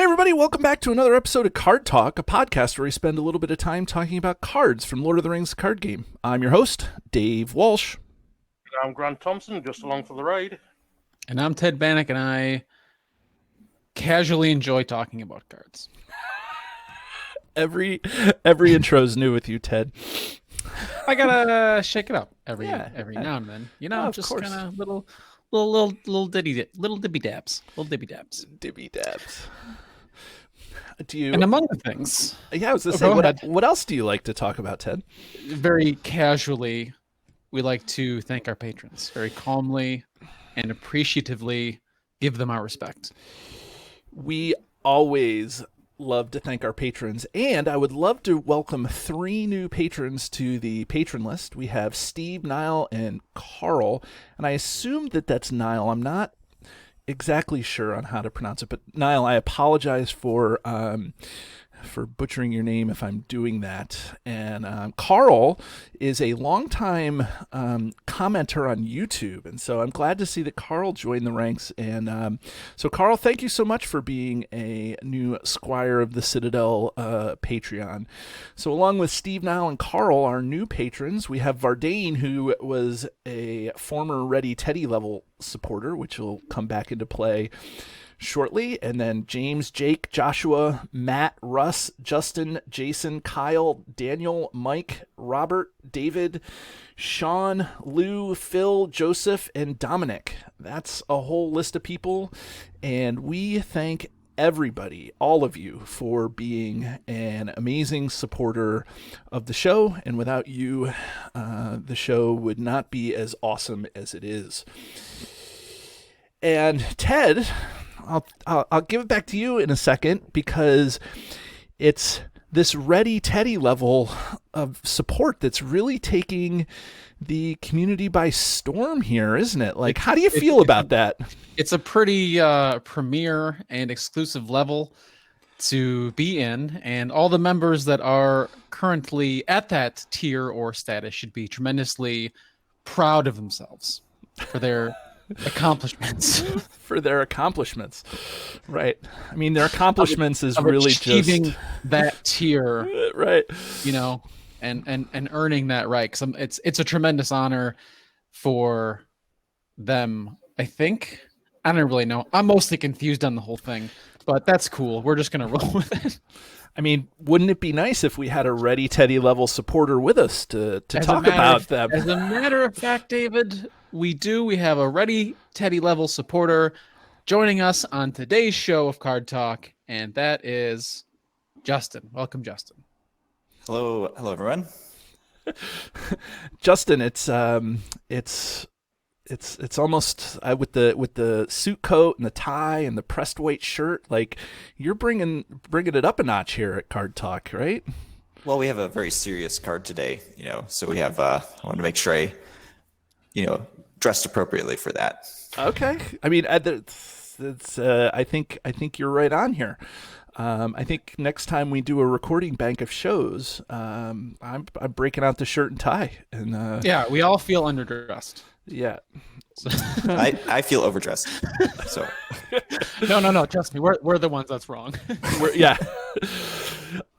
Hey everybody, welcome back to another episode of Card Talk, a podcast where we spend a little bit of time talking about cards from Lord of the Rings card game. I'm your host, Dave Walsh. I'm Grant Thompson, just along for the ride. And I'm Ted Bannock, and I casually enjoy talking about cards. Every intro is new with you, Ted. I gotta shake it up every now and then. You know, just kind of little dibby dabs. Dibby dabs. Do you? And among the things, yeah, I was gonna say, what else do you like to talk about, Ted? Very casually, we like to thank our patrons. Very calmly and appreciatively give them our respect. We always love to thank our patrons, and I would love to welcome 3 new patrons to the patron list. We have Steve, Niall, and Carl, and I assume that that's Niall. I'm not exactly sure on how to pronounce it, but Niall, I apologize for butchering your name if I'm doing that. And Carl is a longtime commenter on YouTube, and so I'm glad to see that Carl joined the ranks. And so Carl, thank you so much for being a new Squire of the Citadel Patreon. So along with Steve, Niall, and Carl, our new patrons, we have Vardane, who was a former Ready Teddy level supporter, which will come back into play shortly. And then James, Jake, Joshua, Matt, Russ, Justin, Jason, Kyle, Daniel, Mike, Robert, David, Sean, Lou, Phil, Joseph, and Dominic. That's a whole list of people, and we thank everybody, all of you, for being an amazing supporter of the show. And without you, the show would not be as awesome as it is. And Ted, I'll give it back to you in a second, because it's this Ready Teddy level of support that's really taking the community by storm here, isn't it? Like, how do you feel about that? It's a pretty premier and exclusive level to be in, and all the members that are currently at that tier or status should be tremendously proud of themselves for their accomplishments. Right. I mean, their accomplishments is really achieving just that tier, right? You know, and earning that right. Because it's a tremendous honor for them. I think, I don't really know. I'm mostly confused on the whole thing, but that's cool. We're just gonna roll with it. I mean, wouldn't it be nice if we had a Ready Teddy level supporter with us to talk about them? As a matter of fact, David, we do. We have a Ready Teddy level supporter joining us on today's show of Card Talk, and that is Justin. Welcome, Justin. Hello, everyone. Justin, it's almost with the suit coat and the tie and the pressed white shirt, like you're bringing it up a notch here at Card Talk, right? Well, we have a very serious card today, so we have I want to make sure I dressed appropriately for that. Okay. I mean, I think you're right on here. I think next time we do a recording bank of shows, I'm breaking out the shirt and tie, and yeah, we all feel underdressed. Yeah. I feel overdressed. So no, trust me, we're the ones that's wrong. Yeah.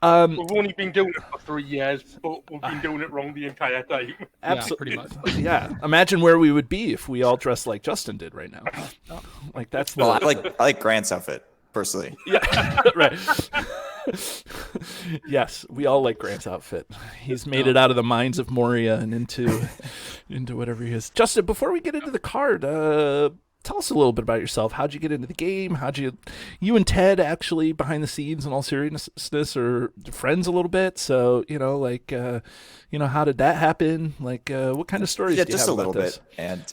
We've only been doing it for 3 years, but we've been doing it wrong the entire time. Absolutely. Yeah, pretty much. Yeah. Imagine where we would be if we all dressed like Justin did right now. Like that's well, I like Grant's outfit personally. Yeah. Right. Yes, we all like Grant's outfit. He's made it out of the mines of Moria and into whatever he is. Justin, before we get into the card, tell us a little bit about yourself. How'd you get into the game? You and Ted actually behind the scenes in all seriousness are friends a little bit. So, how did that happen? Like, what kind of stories do you just have a little about this? bit. And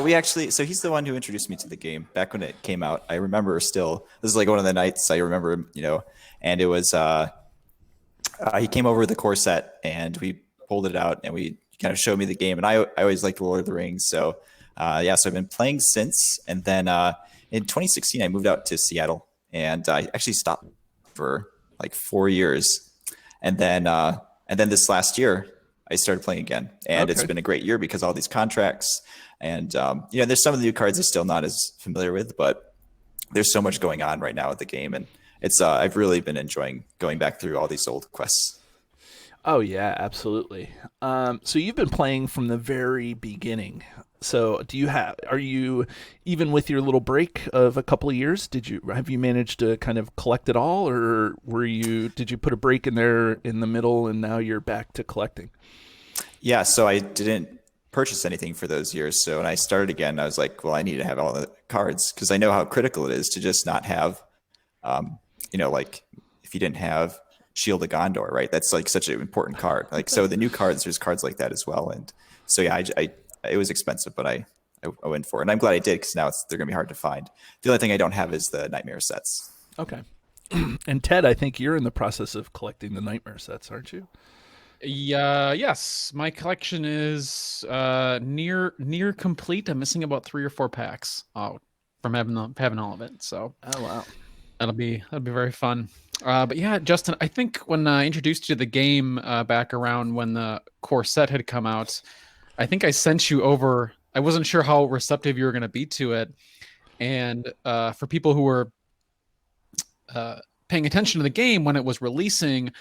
we actually, so he's the one who introduced me to the game back when it came out. I remember still, this is like one of the nights I remember, and it was, he came over with the core set and we pulled it out and we kind of showed me the game. And I always liked Lord of the Rings. So, so I've been playing since. And then in 2016, I moved out to Seattle and I actually stopped for like 4 years. And then this last year, I started playing again. And It's been a great year because all these contracts and, there's some of the new cards I'm still not as familiar with, but there's so much going on right now with the game, and it's I've really been enjoying going back through all these old quests. Oh yeah, absolutely. So you've been playing from the very beginning. So are you, even with your little break of a couple of years, have you managed to kind of collect it all, or did you put a break in there in the middle and now you're back to collecting? Yeah, so I didn't purchase anything for those years. So when I started again, I was like, well, I need to have all the cards because I know how critical it is to just not have, like if you didn't have Shield of Gondor, right? That's like such an important card. Like, so the new cards, there's cards like that as well. And so, yeah, it was expensive, but I went for it. And I'm glad I did because now they're going to be hard to find. The only thing I don't have is the Nightmare sets. Okay. And Ted, I think you're in the process of collecting the Nightmare sets, aren't you? Yes, my collection is near complete. I'm missing about 3 or 4 packs from having all of it. So oh wow, that'll be very fun. But yeah, Justin, I think when I introduced you to the game back around when the core set had come out, I think I sent you over. I wasn't sure how receptive you were going to be to it, and for people who were paying attention to the game when it was releasing,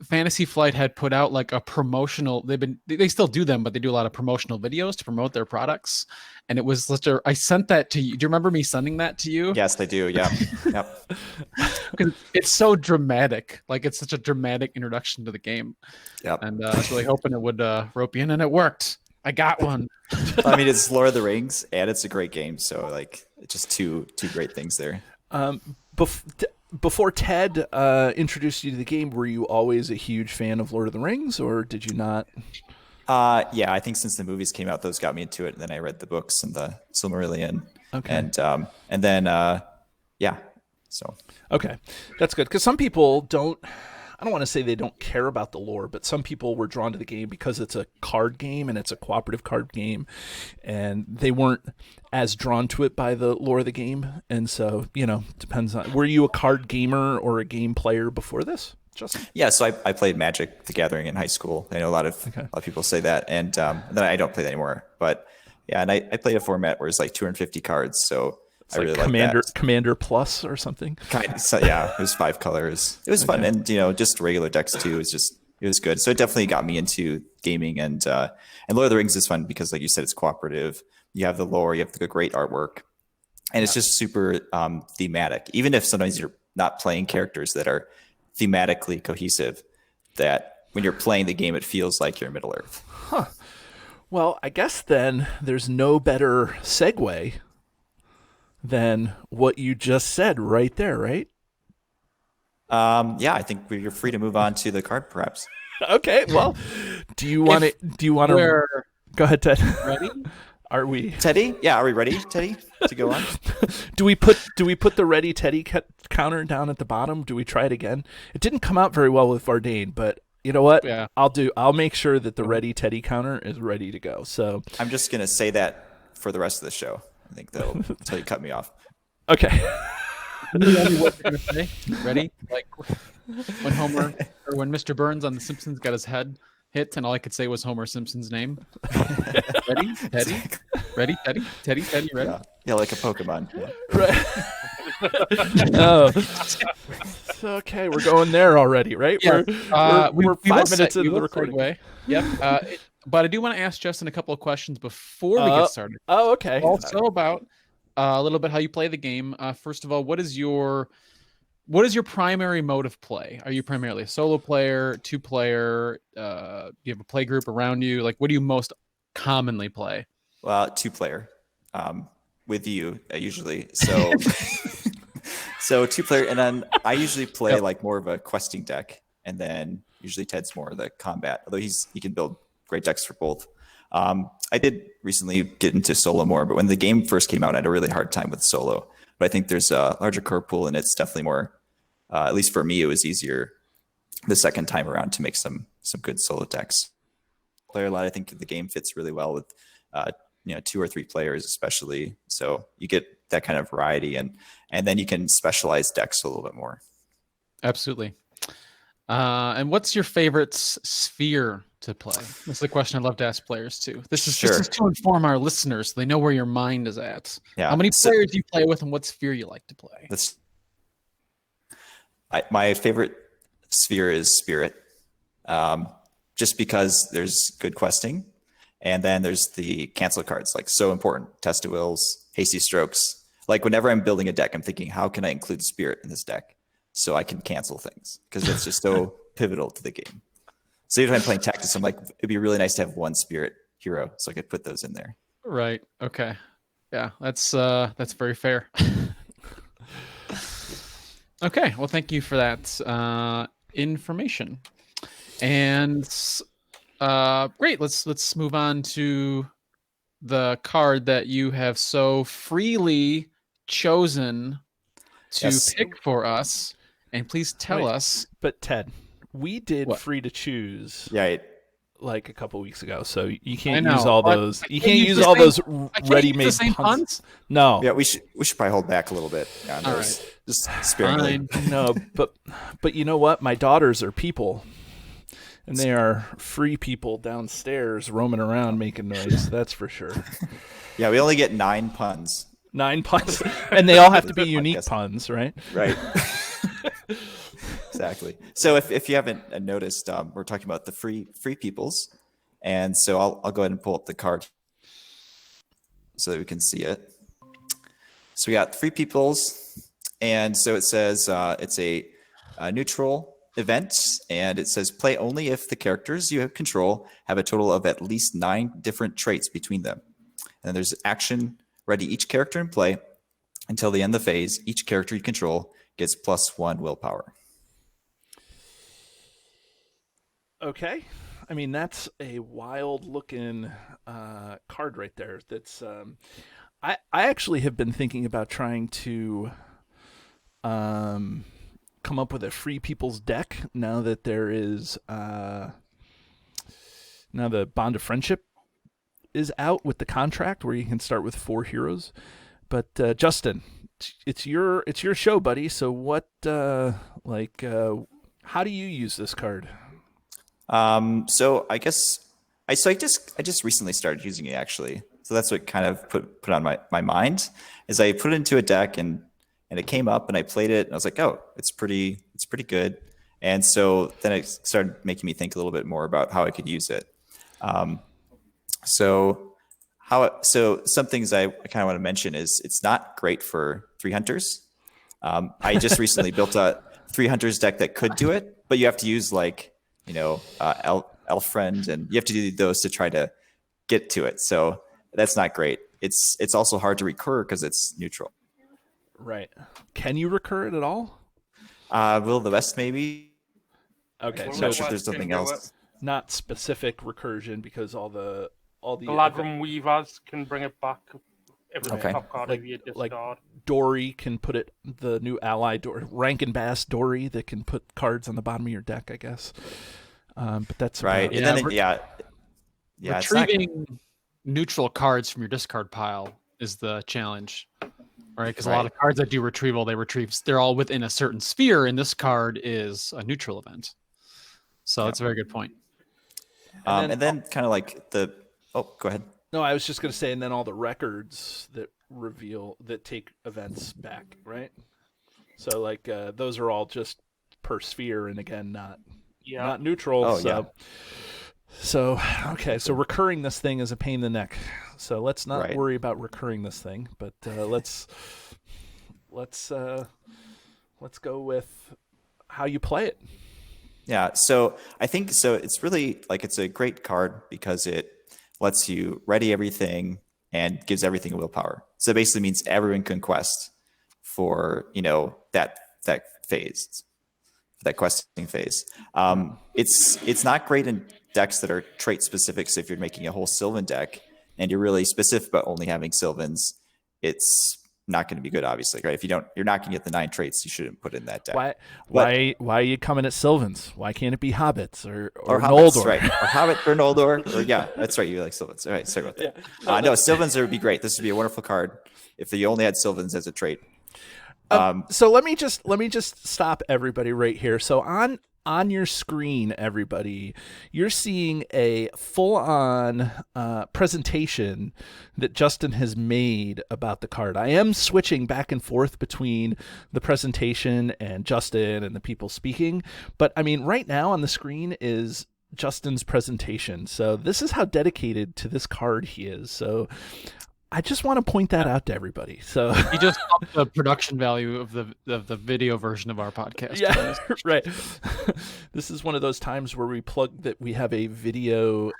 Fantasy Flight had put out like a promotional. They still do them, but they do a lot of promotional videos to promote their products. And it was I sent that to you. Do you remember me sending that to you? Yes, they do. Yeah. Yep. Because it's so dramatic. Like it's such a dramatic introduction to the game. Yep. And I was really hoping it would rope you in, and it worked. I got one. I mean, it's Lord of the Rings, and it's a great game. So like, it's just two great things there. Before Ted introduced you to the game, were you always a huge fan of Lord of the Rings, or did you not? Yeah, I think since the movies came out, those got me into it. And then I read the books and the Silmarillion. Okay. And then, yeah. So. Okay, that's good. Because some people I don't want to say they don't care about the lore, but some people were drawn to the game because it's a card game and it's a cooperative card game, and they weren't as drawn to it by the lore of the game. And so, depends on, were you a card gamer or a game player before this, Justin? Yeah, so I played Magic the Gathering in high school. I know a lot of people say that, and then I don't play that anymore. But yeah, and I played a format where it's like 250 cards, so it's I like really Commander Plus or something. So, yeah, it was 5 colors. It was fun, and just regular decks too. It was good. So it definitely got me into gaming, and Lord of the Rings is fun because, like you said, it's cooperative. You have the lore, you have the great artwork, and it's just super thematic. Even if sometimes you're not playing characters that are thematically cohesive, that when you're playing the game, it feels like you're in Middle Earth. Huh. Well, I guess then there's no better segue than what you just said right there, right? Yeah, I think you're free to move on to the card, perhaps. Okay. Well, do you want to? Go ahead, Ted. Ready? Are we, Teddy? Yeah, are we ready, Teddy, to go on? Do we put the ready Teddy counter down at the bottom? Do we try it again? It didn't come out very well with Vardain, but you know what? Yeah. I'll make sure that the ready Teddy counter is ready to go. So I'm just gonna say that for the rest of the show. I think that'll until you cut me off. Okay. Ready? Like when Homer or when Mr. Burns on The Simpsons got his head hit, and all I could say was Homer Simpson's name. Ready, Teddy? Ready, Teddy? Teddy, Teddy, ready? Yeah, like a Pokemon. Yeah. Right. Oh. Okay, we're going there already, right? Yeah. We're 5 minutes into the recording. Yep. But I do want to ask Justin a couple of questions before we get started. Oh, okay. Also about a little bit how you play the game. First of all, what is your primary mode of play? Are you primarily a solo player, 2-player? Do you have a play group around you? Like, what do you most commonly play? Well, 2-player, with you usually. So, so 2-player, and then I usually play like more of a questing deck, and then usually Ted's more of the combat. Although he can build great decks for both. I did recently get into solo more, but when the game first came out, I had a really hard time with solo. But I think there's a larger core pool, and it's definitely more. At least for me, it was easier the second time around to make some good solo decks. Player a lot. I think the game fits really well with 2 or 3 players, especially. So you get that kind of variety, and then you can specialize decks a little bit more. Absolutely. And what's your favorite sphere to play? That's the question I'd love to ask players too. This is Sure. to inform our listeners so they know where your mind is at. Yeah. How many players you play with and what sphere you like to play. My favorite sphere is Spirit, just because there's good questing, and then there's the cancel cards, like so important. Test of Wills, Hasty Strokes. Like whenever I'm building a deck, I'm thinking, how can I include Spirit in this deck so I can cancel things? Because it's just so pivotal to the game. So even if I'm playing Tactics, I'm like, it'd be really nice to have one Spirit hero, so I could put those in there. Right. Okay. Yeah, that's very fair. Okay. Well, thank you for that information. And great. Let's move on to the card that you have so freely chosen to pick for us. And please tell us. But Ted, we did What? free to choose Yeah. like a couple weeks ago, so you can't I know, use all but those. I You can't can't use use the all same- those I can't use ready-made the same puns. No, Yeah, we should probably hold back a little bit on All those. right. Just sparingly. Fine. no, but you know what? My daughters are people, and they are free people downstairs roaming around making noise. That's for sure. Yeah, we only get 9 puns. 9 puns, and they all have to be Podcast. unique puns, right? Right. Exactly. So if you haven't noticed, we're talking about the free peoples, and so I'll go ahead and pull up the card so that we can see it. So we got free peoples, and so it says it's a neutral event, and it says play only if the characters you have control have a total of at least 9 different traits between them. And there's action ready each character in play until the end of the phase. Each character you control gets +1 willpower. Okay. I mean, that's a wild looking card right there. That's I actually have been thinking about trying to come up with a free people's deck now that there is now the Bond of Friendship is out with the contract where you can start with 4 heroes. But Justin, it's your show, buddy. So what how do you use this card? So I guess I just recently started using it, actually. So that's what kind of put on my mind is I put it into a deck and it came up and I played it and I was like, oh, it's pretty good. And so then it started making me think a little bit more about how I could use it. So some things I kind of want to mention is it's not great for 3 hunters. I just recently built a 3 hunters deck that could do it, but you have to use elf friend, and you have to do those to try to get to it. So that's not great. It's also hard to recur because it's neutral. Right. Can you recur it at all? Will the West maybe? Okay, Well, so I'm not sure if there's something else. not specific recursion because all the Galadrim Weavers can bring it back if it's Okay. top card Like- of your like- discard. Dory can put it, the new ally Rankin Bass Dory that can put cards on the bottom of your deck, I guess. But that's Right. about- And then it's not, Retrieving neutral cards from your discard pile is the challenge, right? Because a lot Right. of cards that do retrieval, they're all within a certain sphere, and this card is a neutral event. So that's a very good point. and then kind of like go ahead. No, I was just going to say, and then all the records that take events back, right? So those are all just per sphere, and again, not neutral. Oh, so, yeah. So okay, so recurring this thing is a pain in the neck. So let's not Right. worry about recurring this thing, but let's go with how you play it. Yeah, so I think it's really it's a great card because it lets you ready everything and gives everything a willpower. So it basically means everyone can quest for that phase, that questing phase. It's not great in decks that are trait specific. So if you're making a whole Sylvan deck and you're really specific about only having Sylvans, it's not going to be good, obviously, right? If you're not going to get the 9 traits, you shouldn't put in that deck. Why are you coming at Sylvans? Why can't it be hobbits or Hobbits, Noldor? right? Or Hobbit or Noldor, or yeah, that's right. You like Sylvans. All right, sorry about that. No, Sylvans would be great. This would be a wonderful card if you only had Sylvans as a trait. So let me just stop everybody right here. So on on your screen, everybody, you're seeing a full-on presentation that Justin has made about the card. I am switching back and forth between the presentation and Justin and the people speaking, but I mean, right now on the screen is Justin's presentation. So this is how dedicated to this card he is. So I just want to point that out to everybody. So he just upped the production value of the video version of our podcast. Yeah, right. This is one of those times where we plug that we have a video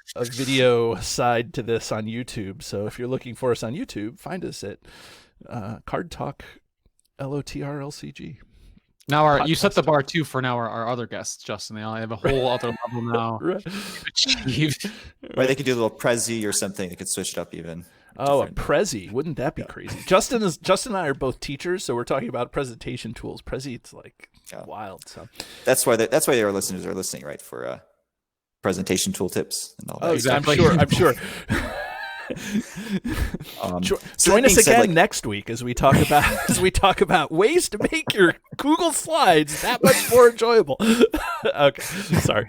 side to this on YouTube. So if you're looking for us on YouTube, find us at Card Talk LOTR LCG. Now you set the bar too for our other guests, Justin. They all have a whole other level now. Right. Right, they could do a little Prezi or something. They could switch it up even. Oh, a Prezi. Wouldn't that be crazy? Justin and I are both teachers, so we're talking about presentation tools. Prezi, it's like wild. So that's why our listeners are listening, right? For presentation tool tips and all that. Oh, exactly. I'm sure. Join us again next week as we talk about ways to make your Google Slides that much more enjoyable. Okay, sorry.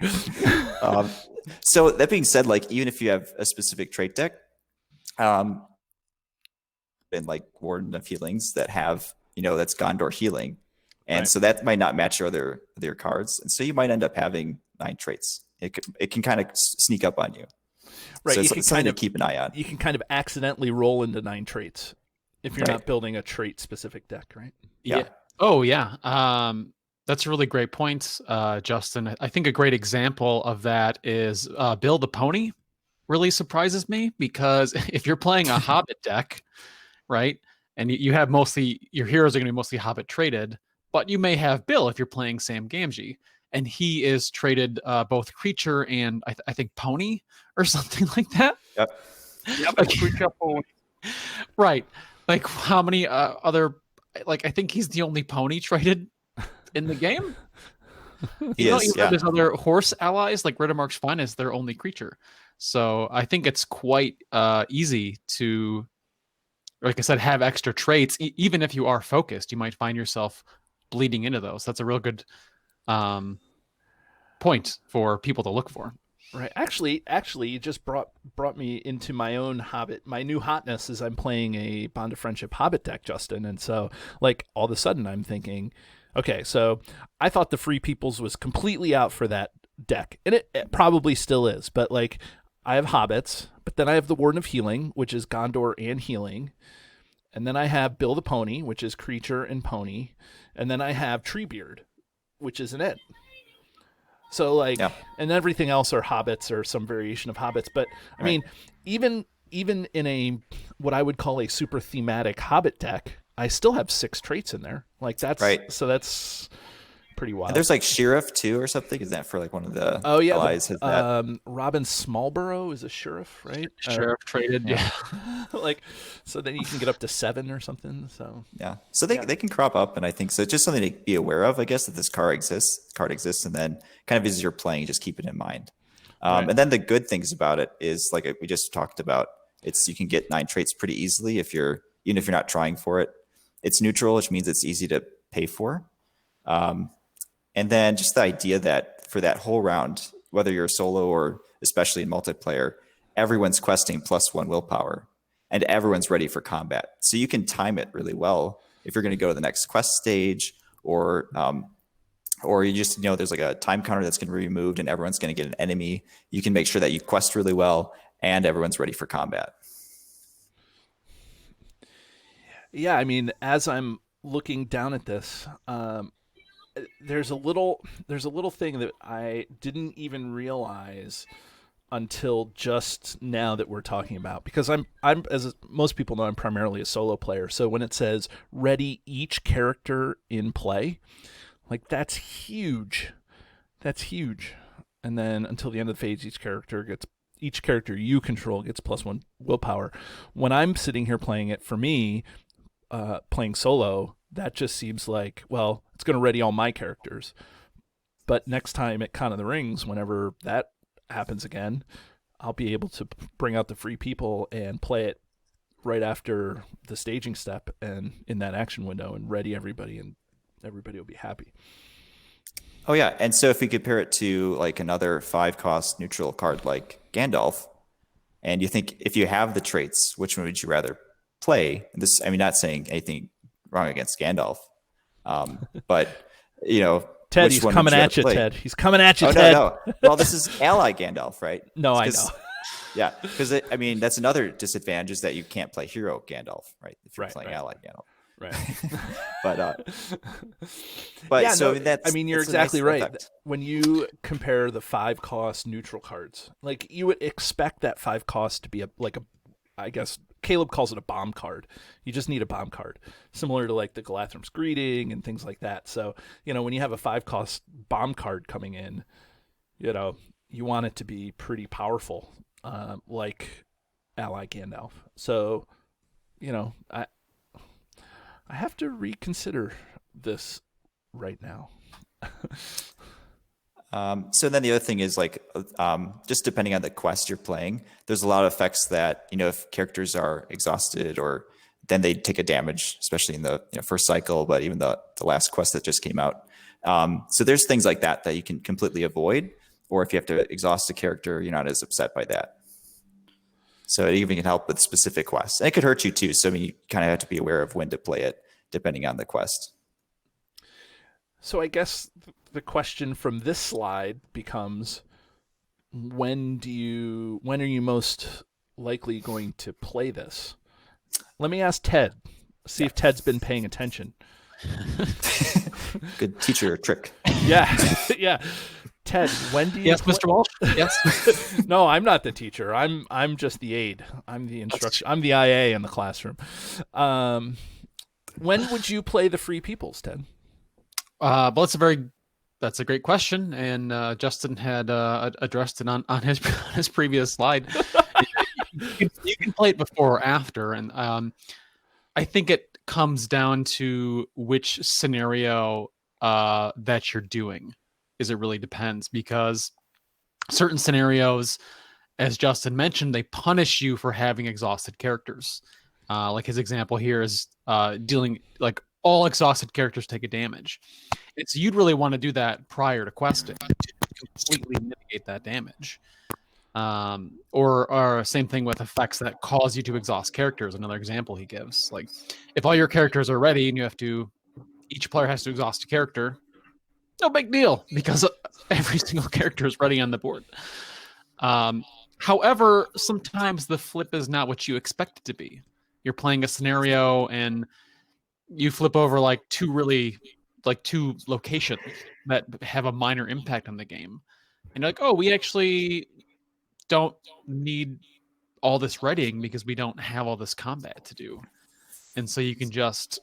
So that being said, like even if you have a specific trait deck, and like Warden of Healings that have that's Gondor healing, and so that might not match your other cards, and so you might end up having 9 traits. It can kind of sneak up on you. Right, so you it's can something kind of to keep an eye on. You can kind of accidentally roll into 9 traits if you're not building a trait specific deck, right? Yeah. Oh yeah. That's a really great point, Justin. I think a great example of that is Build a Pony. Really surprises me because if you're playing a Hobbit deck, right, and you have your heroes are going to be mostly Hobbit traded, but you may have Bill if you're playing Sam Gamgee, and he is traded both creature and I think pony or something like that. Yep. Creature pony. Right. Like how many other? Like I think he's the only pony traded in the game. There's other horse allies like Riddermark's Finest. Their only creature. So I think it's quite easy to, like I said, have extra traits. Even if you are focused, you might find yourself bleeding into those. That's a real good point for people to look for. Right. Actually, you just brought me into my own Hobbit. My new hotness is I'm playing a Bond of Friendship Hobbit deck, Justin. And so, like, all of a sudden I'm thinking, okay, so I thought the Free Peoples was completely out for that deck. And it probably still is. But, like, I have Hobbits, but then I have the Warden of Healing, which is Gondor and healing. And then I have Bill the Pony, which is creature and pony. And then I have Treebeard, which is an Ent. So, like, and everything else are Hobbits or some variation of Hobbits. But, I mean, even in a what I would call a super thematic Hobbit deck, I still have 6 traits in there. Like, that's so that's pretty wild. And there's like Sheriff too or something. Is that for like one of the allies? Robin Smallborough is a sheriff, right? Sheriff traded, yeah. Like, so then you can get up to 7 or something. So so they can crop up, and I think so. It's just something to be aware of, I guess, that this card exists, and then kind of as you're playing, just keep it in mind. And then the good things about it is, like we just talked about, you can get 9 traits pretty easily even if you're not trying for it. It's neutral, which means it's easy to pay for. And then just the idea that for that whole round, whether you're solo or especially in multiplayer, everyone's questing +1 willpower and everyone's ready for combat. So you can time it really well if you're going to go to the next quest stage, or you just there's like a time counter that's going to be removed and everyone's going to get an enemy. You can make sure that you quest really well and everyone's ready for combat. Yeah, I mean, as I'm looking down at this, there's a little thing that I didn't even realize until just now that we're talking about, because I'm as most people know, I'm primarily a solo player. So when it says ready each character in play, like that's huge. And then until the end of the phase, each character you control gets +1 willpower. When I'm sitting here playing it, for me, playing solo, that just seems like, well, it's going to ready all my characters. But next time at Con of the Rings, whenever that happens again, I'll be able to bring out the Free People and play it right after the staging step and in that action window and ready everybody, and everybody will be happy. Oh yeah, and so if we compare it to like another 5-cost neutral card like Gandalf, and you think if you have the traits, which one would you rather play? This, I mean, not saying anything wrong against Gandalf, but you know, Ted, which he's one would coming you rather at you, play? Ted. He's coming at you, Oh Ted. no. Well, this is ally Gandalf, right? No, I 'Cause- know. Yeah, because I mean that's another disadvantage is that you can't play hero Gandalf, right? If you're Right, playing right. ally Gandalf. Right. But Yeah, so no, that's I mean, you're that's a nice exactly right. effect. When you compare the 5-cost neutral cards, like you would expect that 5-cost to be I guess Caleb calls it a bomb card. You just need a bomb card, similar to like the Galathram's Greeting and things like that. So, when you have a 5-cost bomb card coming in, you want it to be pretty powerful, like Ally Gandalf. So, I have to reconsider this right now. So then the other thing is like, just depending on the quest you're playing, there's a lot of effects that, if characters are exhausted or then they take a damage, especially in the first cycle, but even the last quest that just came out. So there's things like that you can completely avoid, or if you have to exhaust a character, you're not as upset by that. So it even can help with specific quests. And it could hurt you too. So I mean, you kind of have to be aware of when to play it, depending on the quest. So I guess the question from this slide becomes, when are you most likely going to play this? Let me ask Ted. See if Ted's been paying attention. Good teacher trick. Yeah. Yeah. Ted, when do you Yes, Mr. Walsh. Yes. No, I'm not the teacher. I'm just the aide. I'm the instructor. I'm the IA in the classroom. When would you play the Free Peoples, Ted? Well, that's a great question, and Justin had addressed it on his previous slide. You can play it before or after, and I think it comes down to which scenario that you're doing. It really depends, because certain scenarios, as Justin mentioned, they punish you for having exhausted characters. Like his example here is dealing, like, all exhausted characters take a damage. And so you'd really want to do that prior to questing to completely mitigate that damage. Or same thing with effects that cause you to exhaust characters. Another example he gives, like, if all your characters are ready and each player has to exhaust a character, no big deal, because every single character is ready on the board. However, sometimes the flip is not what you expect it to be. You're playing a scenario and you flip over like two locations that have a minor impact on the game. And you're like, oh, we actually don't need all this readying because we don't have all this combat to do. And so you can just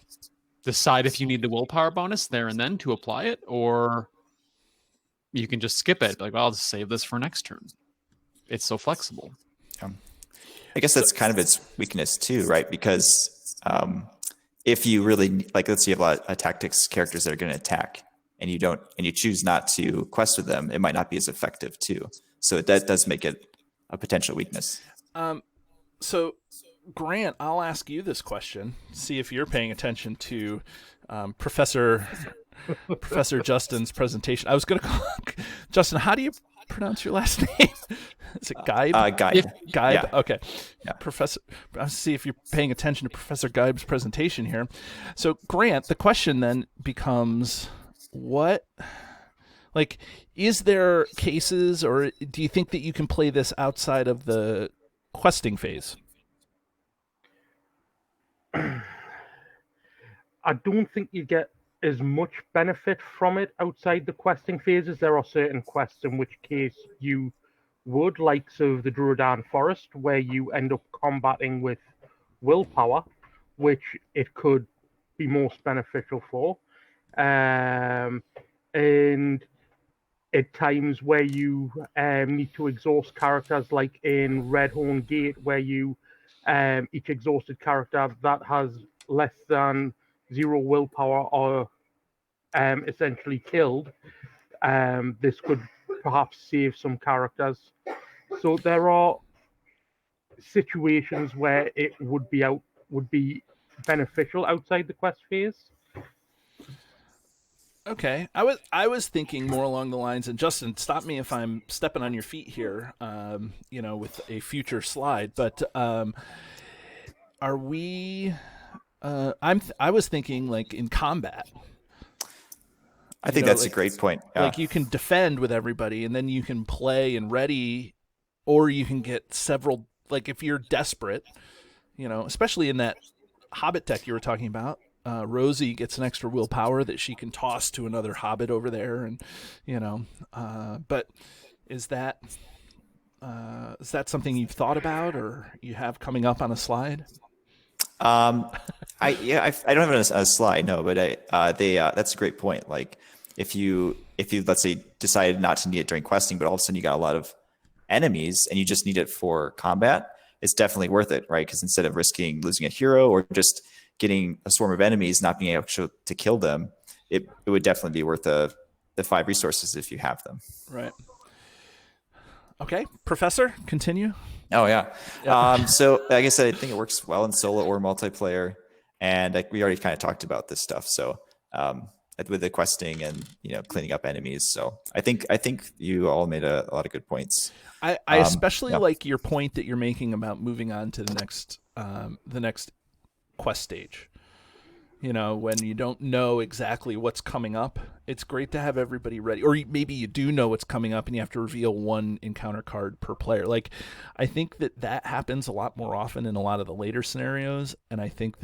decide if you need the willpower bonus there and then to apply it, or you can just skip it. Like, well, I'll just save this for next turn. It's so flexible. I guess that's kind of its weakness too, right? Because if you really, like, let's say you have a tactics characters that are going to attack, and you choose not to quest with them, it might not be as effective too. So that does make it a potential weakness. So Grant, I'll ask you this question. See if you're paying attention to Professor Justin's presentation. I was going to call Justin. How do you pronounce your last name? Is it Geib? Geib. Geib. Yeah. Okay. Yeah. Professor. I'll see if you're paying attention to Professor Geib's presentation here. So Grant, the question then becomes, is there cases, or do you think that you can play this outside of the questing phase? I don't think you get as much benefit from it outside the questing phases. There are certain quests in which case you would, like of the Druidan Forest, where you end up combating with willpower, which it could be most beneficial for. And at times where you need to exhaust characters, like in Redhorn Gate, where you each exhausted character that has less than 0 willpower are essentially killed. This could perhaps save some characters. So there are situations where it would be beneficial outside the quest phase. Okay, I was thinking more along the lines, and Justin, stop me if I'm stepping on your feet here. With a future slide, but are we? I was thinking like in combat. I think that's a great point. Yeah. Like you can defend with everybody, and then you can play and ready, or you can get several. Like if you're desperate, especially in that Hobbit deck you were talking about. Rosie gets an extra willpower that she can toss to another Hobbit over there, and but is that something you've thought about or you have coming up on a slide? I don't have a slide, no, but that's a great point. Like if you let's say decided not to need it during questing, but all of a sudden you got a lot of enemies and you just need it for combat, it's definitely worth it, right? Because instead of risking losing a hero or just getting a swarm of enemies, not being able to kill them, it would definitely be worth the 5 resources if you have them. Right. Okay, Professor, continue. Oh yeah. So like I said, I think it works well in solo or multiplayer, and we already kind of talked about this stuff. So with the questing and cleaning up enemies. So I think you all made a lot of good points. I especially like your point that you're making about moving on to the next quest stage. When you don't know exactly what's coming up, it's great to have everybody ready. Or maybe you do know what's coming up and you have to reveal 1 encounter card per player. Like, I think that happens a lot more often in a lot of the later scenarios, and I think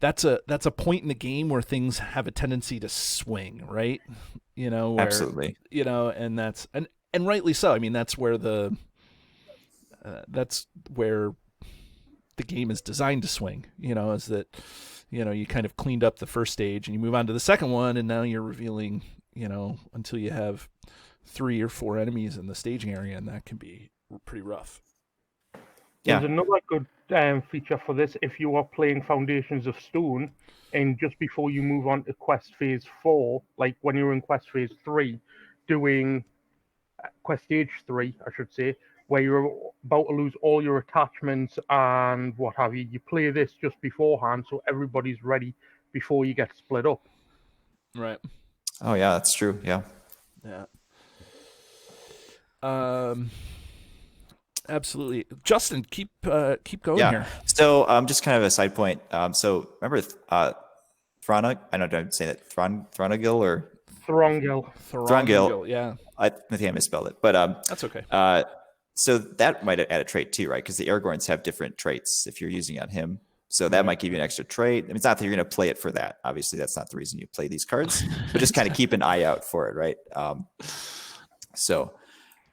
that's a point in the game where things have a tendency to swing, right? Where, absolutely. And that's and rightly so. I mean, that's where the game is designed to swing. Is that you kind of cleaned up the first stage and you move on to the second one, and now you're revealing until you have 3 or 4 enemies in the staging area, and that can be pretty rough. There's another good feature for this. If you are playing Foundations of Stone, and just before you move on to Quest Phase 4, like when you're in Quest Phase 3, doing Quest Stage 3, I should say, where you're about to lose all your attachments and what have you, you play this just beforehand so everybody's ready before you get split up. Right. Oh yeah, that's true. Yeah. Yeah. Absolutely. Justin, keep going here. So just kind of a side point. So remember Thronag? I don't know, I'm saying that Thronagil or Throngil. Yeah. I think I misspelled it, but that's okay. So that might add a trait too, right? Because the Aragorns have different traits if you're using it on him. So that might give you an extra trait. I mean, it's not that you're going to play it for that. Obviously, that's not the reason you play these cards, but just kind of keep an eye out for it, right?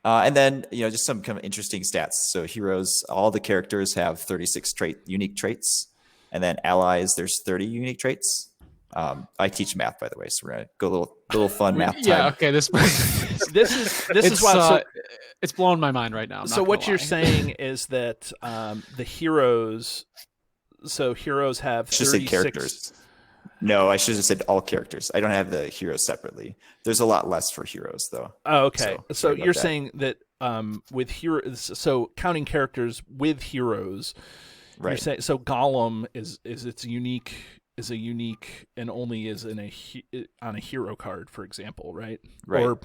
And then, just some kind of interesting stats. So heroes, all the characters have 36 unique traits. And then allies, there's 30 unique traits. I teach math, by the way, so we're gonna go a little fun math time. Yeah, okay. This is why it's blowing my mind right now. So what you're saying is that the heroes, heroes have 36 should say characters. No, I should have said all characters. I don't have the heroes separately. There's a lot less for heroes, though. Oh, okay. So you're saying that with heroes, so counting characters with heroes, right? You're saying, so Gollum is a unique and only is on a hero card, for example, right? Right.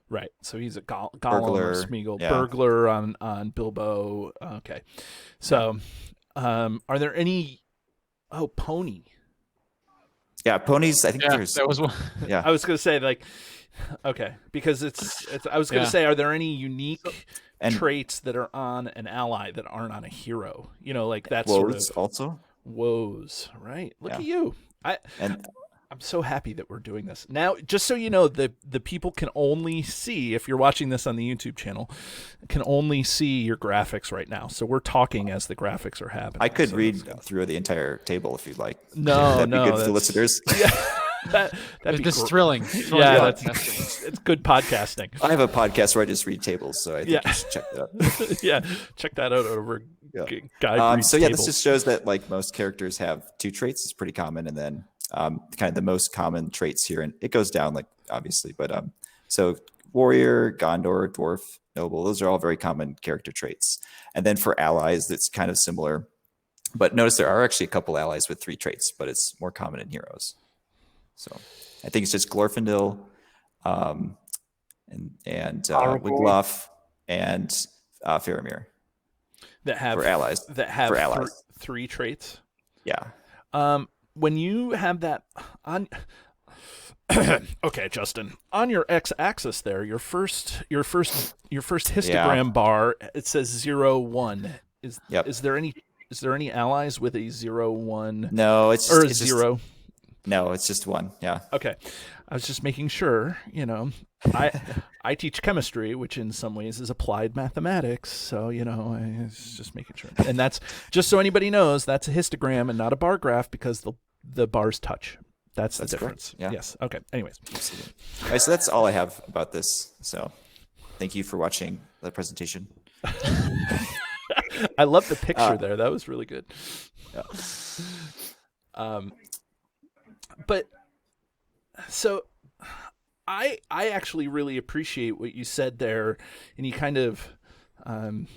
Right. So he's a Gollum Burglar, or Smeagol. Yeah. Burglar on Bilbo. Okay. So are there any Pony? Yeah, ponies, I think there's that was one. Yeah. I was gonna say, like, okay, because it's I was gonna say, are there any unique traits that are on an ally that aren't on a hero? Like that sort of also woes, right? Look at you. I'm so happy that we're doing this. Now, just so you know, the people can only see, if you're watching this on the YouTube channel, can only see your graphics right now. So we're talking as the graphics are happening. I could read through the entire table if you'd like. No, that'd be good for the listeners. Yeah. That'd be thrilling. Yeah, it's good podcasting. I have a podcast where I just read tables, so I think you should check that out. Yeah, check that out over Geib. So yeah, this just shows that like most characters have 2 traits. It's pretty common, and then kind of the most common traits here, and it goes down like obviously, but so warrior, Gondor, dwarf, noble, those are all very common character traits. And then for allies, that's kind of similar, but notice there are actually a couple allies with 3 traits, but it's more common in heroes. So I think it's just Glorfindel, and Aragorn. Wiglaf and Faramir that have for allies. that have For allies. three traits. Yeah. When you have that on, okay, Justin, on your x-axis there, your first histogram bar, it says 0, 1. Is there any allies with a 0, 1? No, it's or it's 0. No, it's just 1. Yeah. Okay, I was just making sure. I teach chemistry, which in some ways is applied mathematics. So I was just making sure. And that's just so anybody knows, that's a histogram and not a bar graph because the bars touch. That's the difference. Correct. Yeah. Yes. Okay. Anyways. All right, so that's all I have about this. So thank you for watching the presentation. I love the picture there. That was really good. Yeah. But so I actually really appreciate what you said there, and you kind of on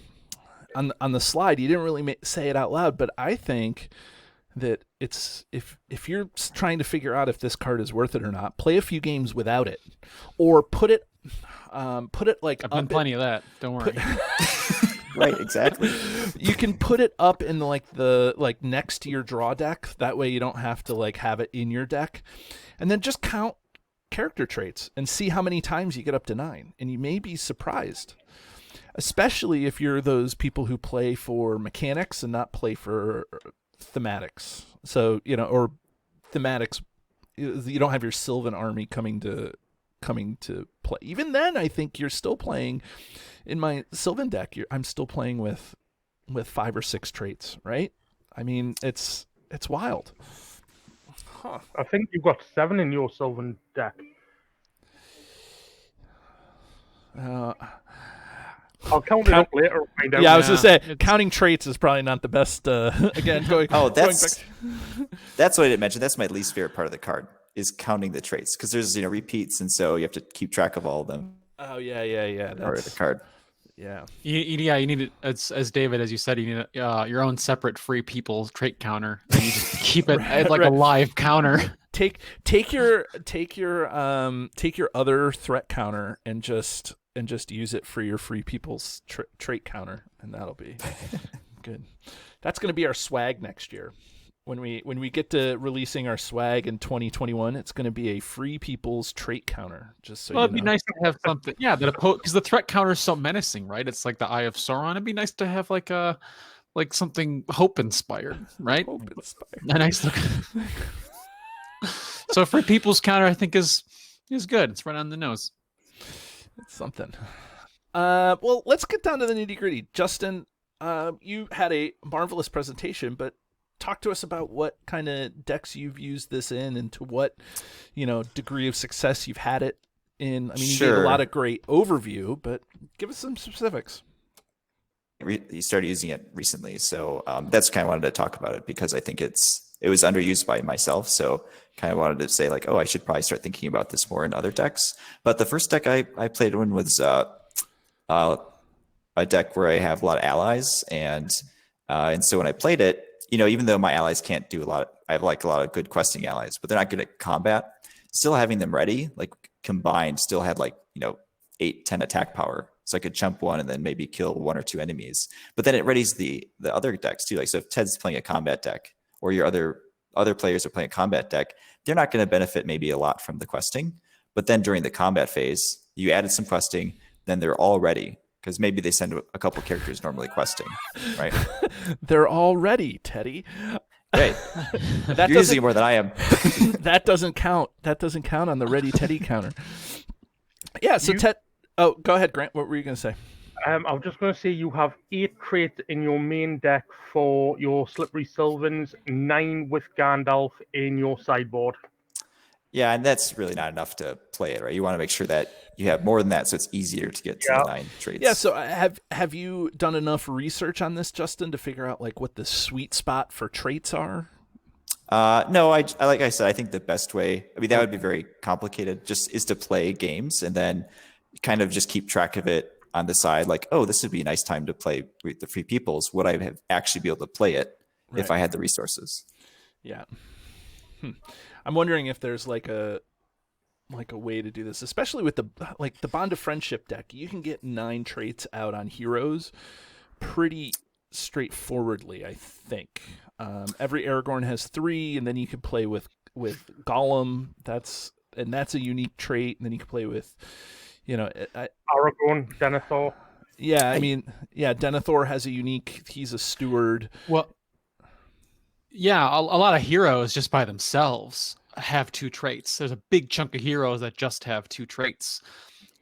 the slide you didn't really say it out loud, but I think that it's if you're trying to figure out if this card is worth it or not, play a few games without it, or put it like I've done plenty of that. Don't worry. Right, exactly. You can put it up in the next to your draw deck. That way you don't have to have it in your deck, and then just count character traits and see how many times you get up to 9, and you may be surprised. Especially if you're those people who play for mechanics and not play for thematics. So or thematics, you don't have your Sylvan army coming to play. Even then, I think you're still playing. In my Sylvan deck, I'm still playing with 5 or 6 traits, right? I mean, it's wild. Huh. I think you've got 7 in your Sylvan deck. I'll count it up later and find out. Yeah, I was going to say, counting traits is probably not the best. Again, that's what I didn't mention. That's my least favorite part of the card, is counting the traits, because there's repeats, and so you have to keep track of all of them. Oh yeah. Part of the card. Yeah. You need it, as David, as you said, you need your own separate free people trait counter. And you just keep it as a live counter. Take your other threat counter and just use it for your free people's trait counter, and that'll be good. That's going to be our swag next year. When we get to releasing our swag in 2021, it's going to be a free people's trait counter. Just so it'd be nice to have something, because the threat counter is so menacing, right? It's like the Eye of Sauron. It'd be nice to have something hope inspired, right? Hope inspired. A nice look. So free people's counter, I think, is good. It's right on the nose. It's something. Well, let's get down to the nitty gritty. Justin, you had a marvelous presentation, but talk to us about what kind of decks you've used this in, and to what degree of success you've had it in. I mean, you gave a lot of great overview, but give us some specifics. You started using it recently, so that's kind of wanted to talk about it, because I think it was underused by myself. So kind of wanted to say I should probably start thinking about this more in other decks. But the first deck I played in was a deck where I have a lot of allies, and so when I played it, even though my allies can't do a lot, I have a lot of good questing allies, but they're not good at combat. Still having them ready, combined, still had 8, 10 attack power. So I could chump one and then maybe kill 1 or 2 enemies. But then it readies the other decks too. So if Ted's playing a combat deck, or your other players are playing a combat deck, they're not going to benefit maybe a lot from the questing. But then during the combat phase, you added some questing, then they're all ready. Because maybe they send a couple characters normally questing, right? They're all ready, Teddy. Right. You're using it more than I am. That doesn't count. That doesn't count on the ready Teddy counter. Yeah, so Ted... Oh, go ahead, Grant. What were you going to say? I was just going to say you have 8 traits in your main deck for your Slippery Sylvans, 9 with Gandalf in your sideboard. Yeah, and that's really not enough to play it, right? You want to make sure that you have more than that, so it's easier to get to the 9 traits. Yeah, so have you done enough research on this, Justin, to figure out what the sweet spot for traits are? No, I like I said, I think the best way, that would be very complicated, is to play games and then kind of just keep track of it on the side, this would be a nice time to play with the free peoples. Would I have actually be able to play it if I had the resources? Yeah. I'm wondering if there's like a way to do this, especially with the Bond of Friendship deck. You can get 9 traits out on heroes pretty straightforwardly, I think. Every Aragorn has 3, and then you can play with Gollum. That's a unique trait. And then you can play with, Aragorn, Denethor. Yeah, I mean, yeah, Denethor has a unique. He's a steward. Well, yeah, a lot of heroes just by themselves have 2 traits. There's a big chunk of heroes that just have 2 traits,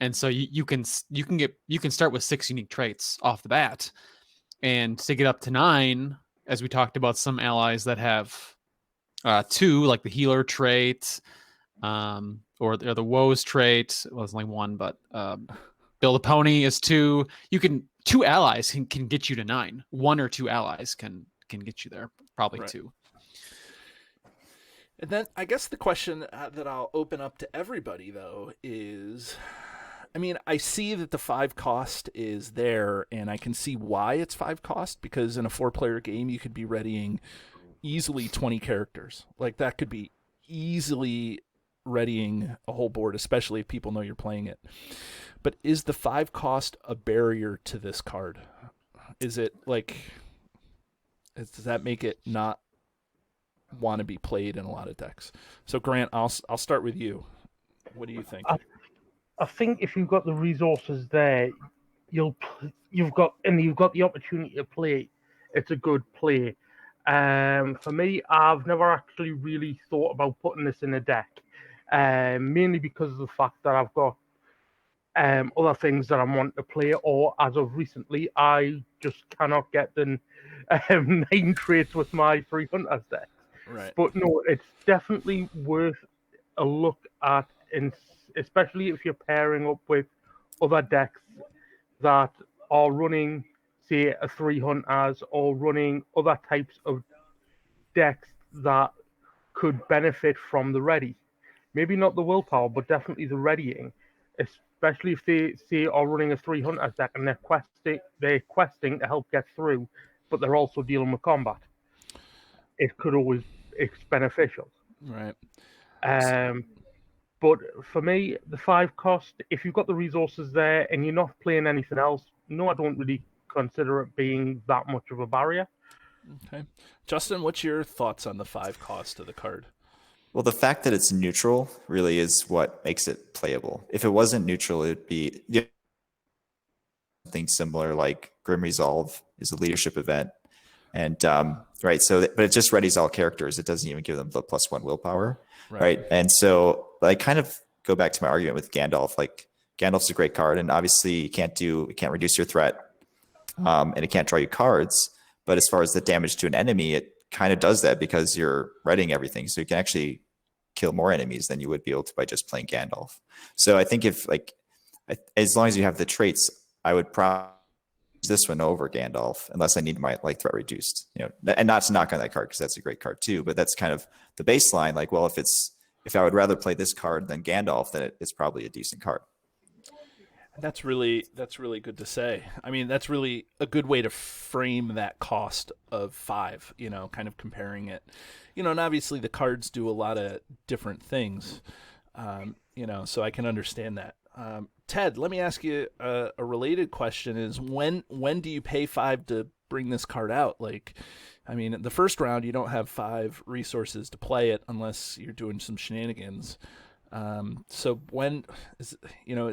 and so you can start with 6 unique traits off the bat, and to get up to 9, as we talked about, some allies that have 2, like the healer trait, or the woes trait. Well, it's only 1, but build a pony is 2. 2 allies can get you to 9. 1 or 2 allies can get you there. Probably right. 2. And then I guess the question that I'll open up to everybody, though, is, I mean, I see that the 5 cost is there, and I can see why it's 5 cost, because in a 4-player game, you could be readying easily 20 characters. Like, that could be easily readying a whole board, especially if people know you're playing it. But is the 5 cost a barrier to this card? Is it like... Does that make it not want to be played in a lot of decks? So Grant, I'll start with you. What do you think? I think if you've got the resources there, you've got the opportunity to play. It's a good play. For me, I've never actually really thought about putting this in a deck, mainly because of the fact that I've got other things that I want to play, or as of recently, I just cannot get the 9 traits with my 3 hunters deck. Right. But no, it's definitely worth a look at, especially if you're pairing up with other decks that are running, say, a 3 hunters, or running other types of decks that could benefit from the ready. Maybe not the willpower, but definitely the readying. Especially if they say are running a 3 hunters deck and they're questing to help get through, but they're also dealing with combat. It's beneficial. Right. But for me, the 5 cost, if you've got the resources there and you're not playing anything else, no, I don't really consider it being that much of a barrier. Okay. Justin, what's your thoughts on the 5 cost of the card? Well, the fact that it's neutral really is what makes it playable. If it wasn't neutral, it'd be something similar like Grim Resolve is a leadership event. And right, so but it just readies all characters. It doesn't even give them the +1 willpower, right? And so I kind of go back to my argument with Gandalf. Like, Gandalf's a great card, and obviously it can't reduce your threat, and it can't draw you cards. But as far as the damage to an enemy, it kind of does that because you're readying everything, so you can actually kill more enemies than you would be able to by just playing Gandalf. So I think if as long as you have the traits, I would probably use this one over Gandalf unless I need my threat reduced. And not to knock on that card because that's a great card too. But that's kind of the baseline. Like, well, if I would rather play this card than Gandalf, then it's probably a decent card. That's really good to say. I mean, that's really a good way to frame that cost of 5, kind of comparing it. And obviously the cards do a lot of different things, so I can understand that. Ted, let me ask you a related question is when do you pay 5 to bring this card out? Like, I mean, in the first round, you don't have 5 resources to play it unless you're doing some shenanigans. So when is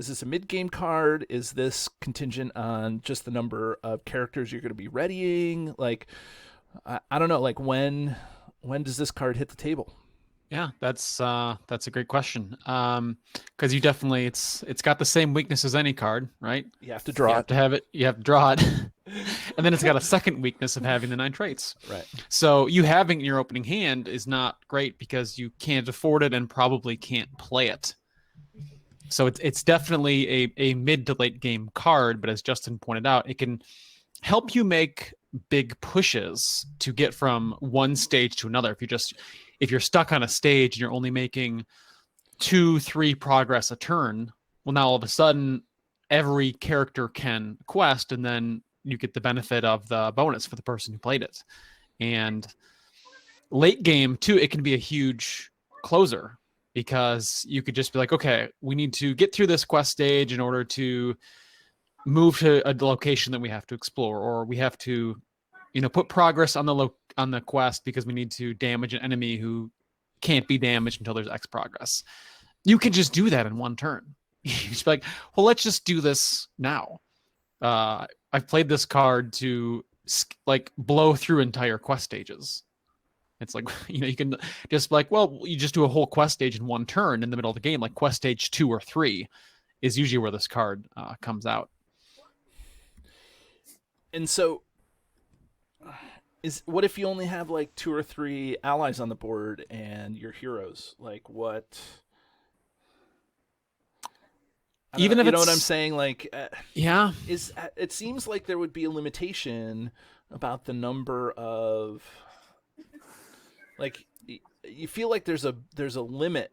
this a mid-game card? Is this contingent on just the number of characters you're going to be readying? Like, I don't know, like when does this card hit the table? Yeah, that's a great question. Because you definitely it's got the same weakness as any card, right? You have to draw it. You have to draw it. And then it's got a second weakness of having the 9 traits. Right. So you having in your opening hand is not great because you can't afford it and probably can't play it. So it's definitely a mid to late game card, but as Justin pointed out, it can help you make big pushes to get from one stage to another. If you're stuck on a stage and you're only making 2-3 progress a turn, well, now all of a sudden every character can quest, and then you get the benefit of the bonus for the person who played it. And late game too, it can be a huge closer because you could just be like, okay, we need to get through this quest stage in order to move to a location that we have to explore, or we have to, put progress on the quest because we need to damage an enemy who can't be damaged until there's X progress. You can just do that in one turn. You just be like, well, let's just do this now. I've played this card to blow through entire quest stages. It's like, you can just like, well, you just do a whole quest stage in one turn in the middle of the game, like quest stage 2 or 3 is usually where this card comes out. And so, what if you only have like 2 or 3 allies on the board and your heroes? Like what? Even if you know what I'm saying, like yeah, it seems like there would be a limitation about the number of, like, you feel like there's a limit,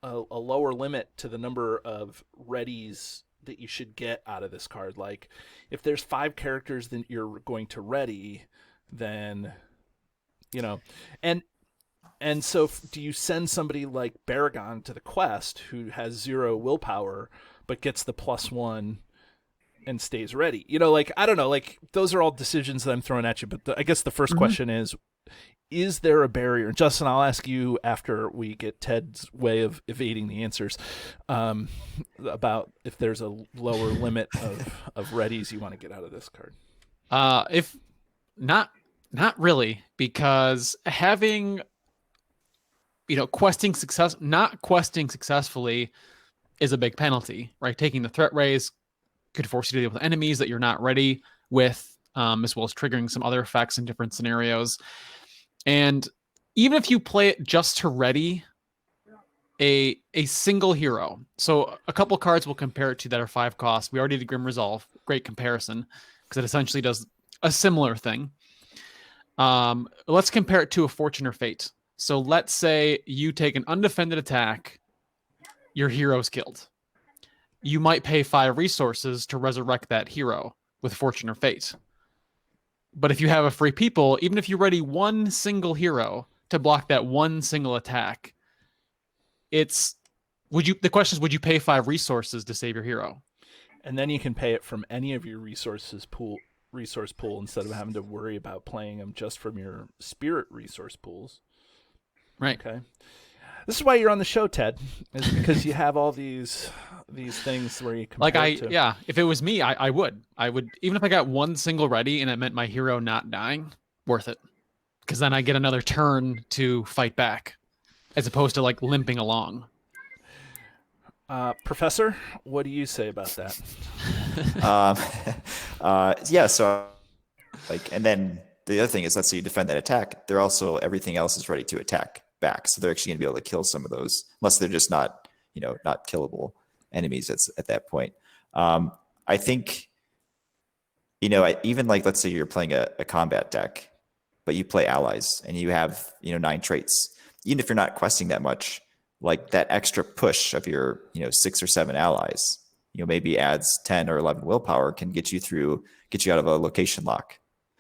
a lower limit to the number of readies that you should get out of this card. Like if there's 5 characters that you're going to ready, then and so do you send somebody like Baragon to the quest who has 0 willpower but gets the +1 and stays ready? Like, I don't know, like those are all decisions that I'm throwing at you, but I guess the first question is there a barrier? Justin, I'll ask you after we get Ted's way of evading the answers, about if there's a lower limit of readies you want to get out of this card. If not really, because having not questing successfully is a big penalty, right? Taking the threat raise could force you to deal with enemies that you're not ready with, as well as triggering some other effects in different scenarios. And even if you play it just to ready a single hero, so a couple cards we'll compare it to that are 5 costs. We already did Grim Resolve, great comparison, because it essentially does a similar thing. Let's compare it to a Fortune or Fate. So let's say you take an undefended attack, your hero's killed. You might pay 5 resources to resurrect that hero with Fortune or Fate. But if you have a free people, even if you ready one single hero to block that one single attack, the question is, would you pay 5 resources to save your hero? And then you can pay it from any of your resource pool instead of having to worry about playing them just from your spirit resource pools. Right. Okay. This is why you're on the show, Ted, is because you have all these things where you compare if it was me, I would, even if I got one single ready and it meant my hero not dying, worth it. Because then I get another turn to fight back as opposed to like limping along. Professor, what do you say about that? So like, and then the other thing is, let's say you defend that attack, they're also, everything else is ready to attack back. So they're actually going to be able to kill some of those, unless they're just not killable enemies at that point. I think, even like, let's say you're playing a combat deck, but you play allies and you have, 9 traits, even if you're not questing that much, like that extra push of your, 6 or 7 allies, maybe adds 10 or 11 willpower, can get you out of a location lock.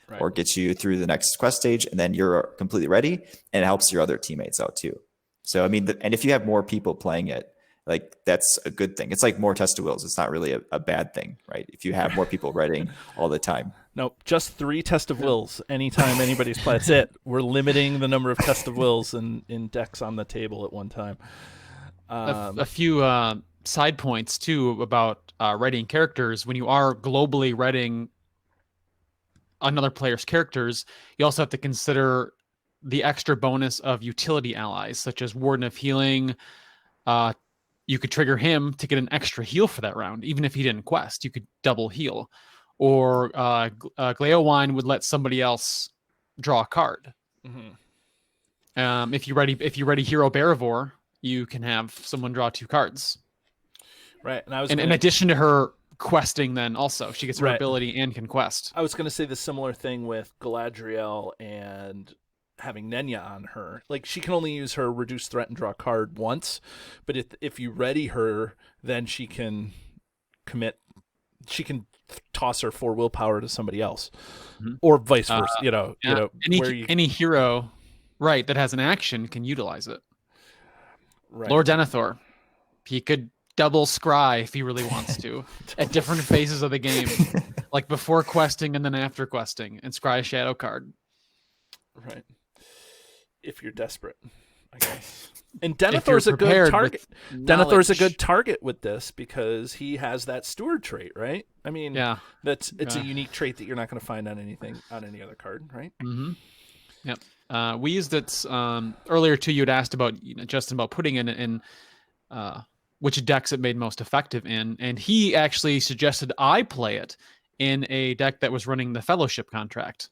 Right. Or get you through the next quest stage, and then you're completely ready, and it helps your other teammates out too. So, I mean, and if you have more people playing it, like, that's a good thing. It's like more test of wills. It's not really a bad thing, right? If you have more people reading all the time. Nope, just 3 test of wills anytime anybody's playing. That's it. We're limiting the number of test of wills in decks on the table at one time. A few side points too about readying characters. When you are globally readying another player's characters, you also have to consider the extra bonus of utility allies, such as Warden of Healing. You could trigger him to get an extra heal for that round, even if he didn't quest. You could double heal. Or Gleowine would let somebody else draw a card. Mm-hmm. If you ready Hero Barivore, you can have someone draw 2 cards. Right, and in addition to her questing, then also she gets her ability and can quest. I was going to say the similar thing with Galadriel and having Nenya on her. Like, she can only use her reduce threat and draw a card once, but if you ready her, then she can toss her 4 willpower to somebody else, or vice versa. Any hero, right, that has an action can utilize it. Right. Lord Denethor. He could double scry if he really wants to at different phases of the game, like before questing and then after questing, and scry a shadow card. Right. If you're desperate, I guess. And If you're Denethor's a good prepared target. with Denethor's a knowledge. good target with this because he has that steward trait, right? I mean, Yeah. it's Yeah. a unique trait that you're not going to find on any other card, right? Mm-hmm. Yep. We used it earlier too. You'd asked about Justin about putting in which decks it made most effective in, and he actually suggested I play it in a deck that was running the Fellowship contract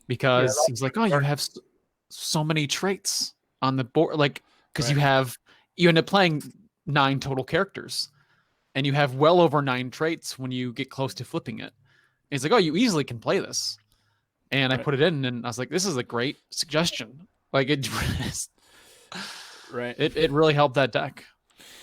because he's like, "Oh, you have so many traits on the board, like because you end up playing 9 total characters, and you have well over 9 traits when you get close to flipping it." And he's like, "Oh, you easily can play this." And I put it in, and I was like, "This is a great suggestion." Like it really helped that deck.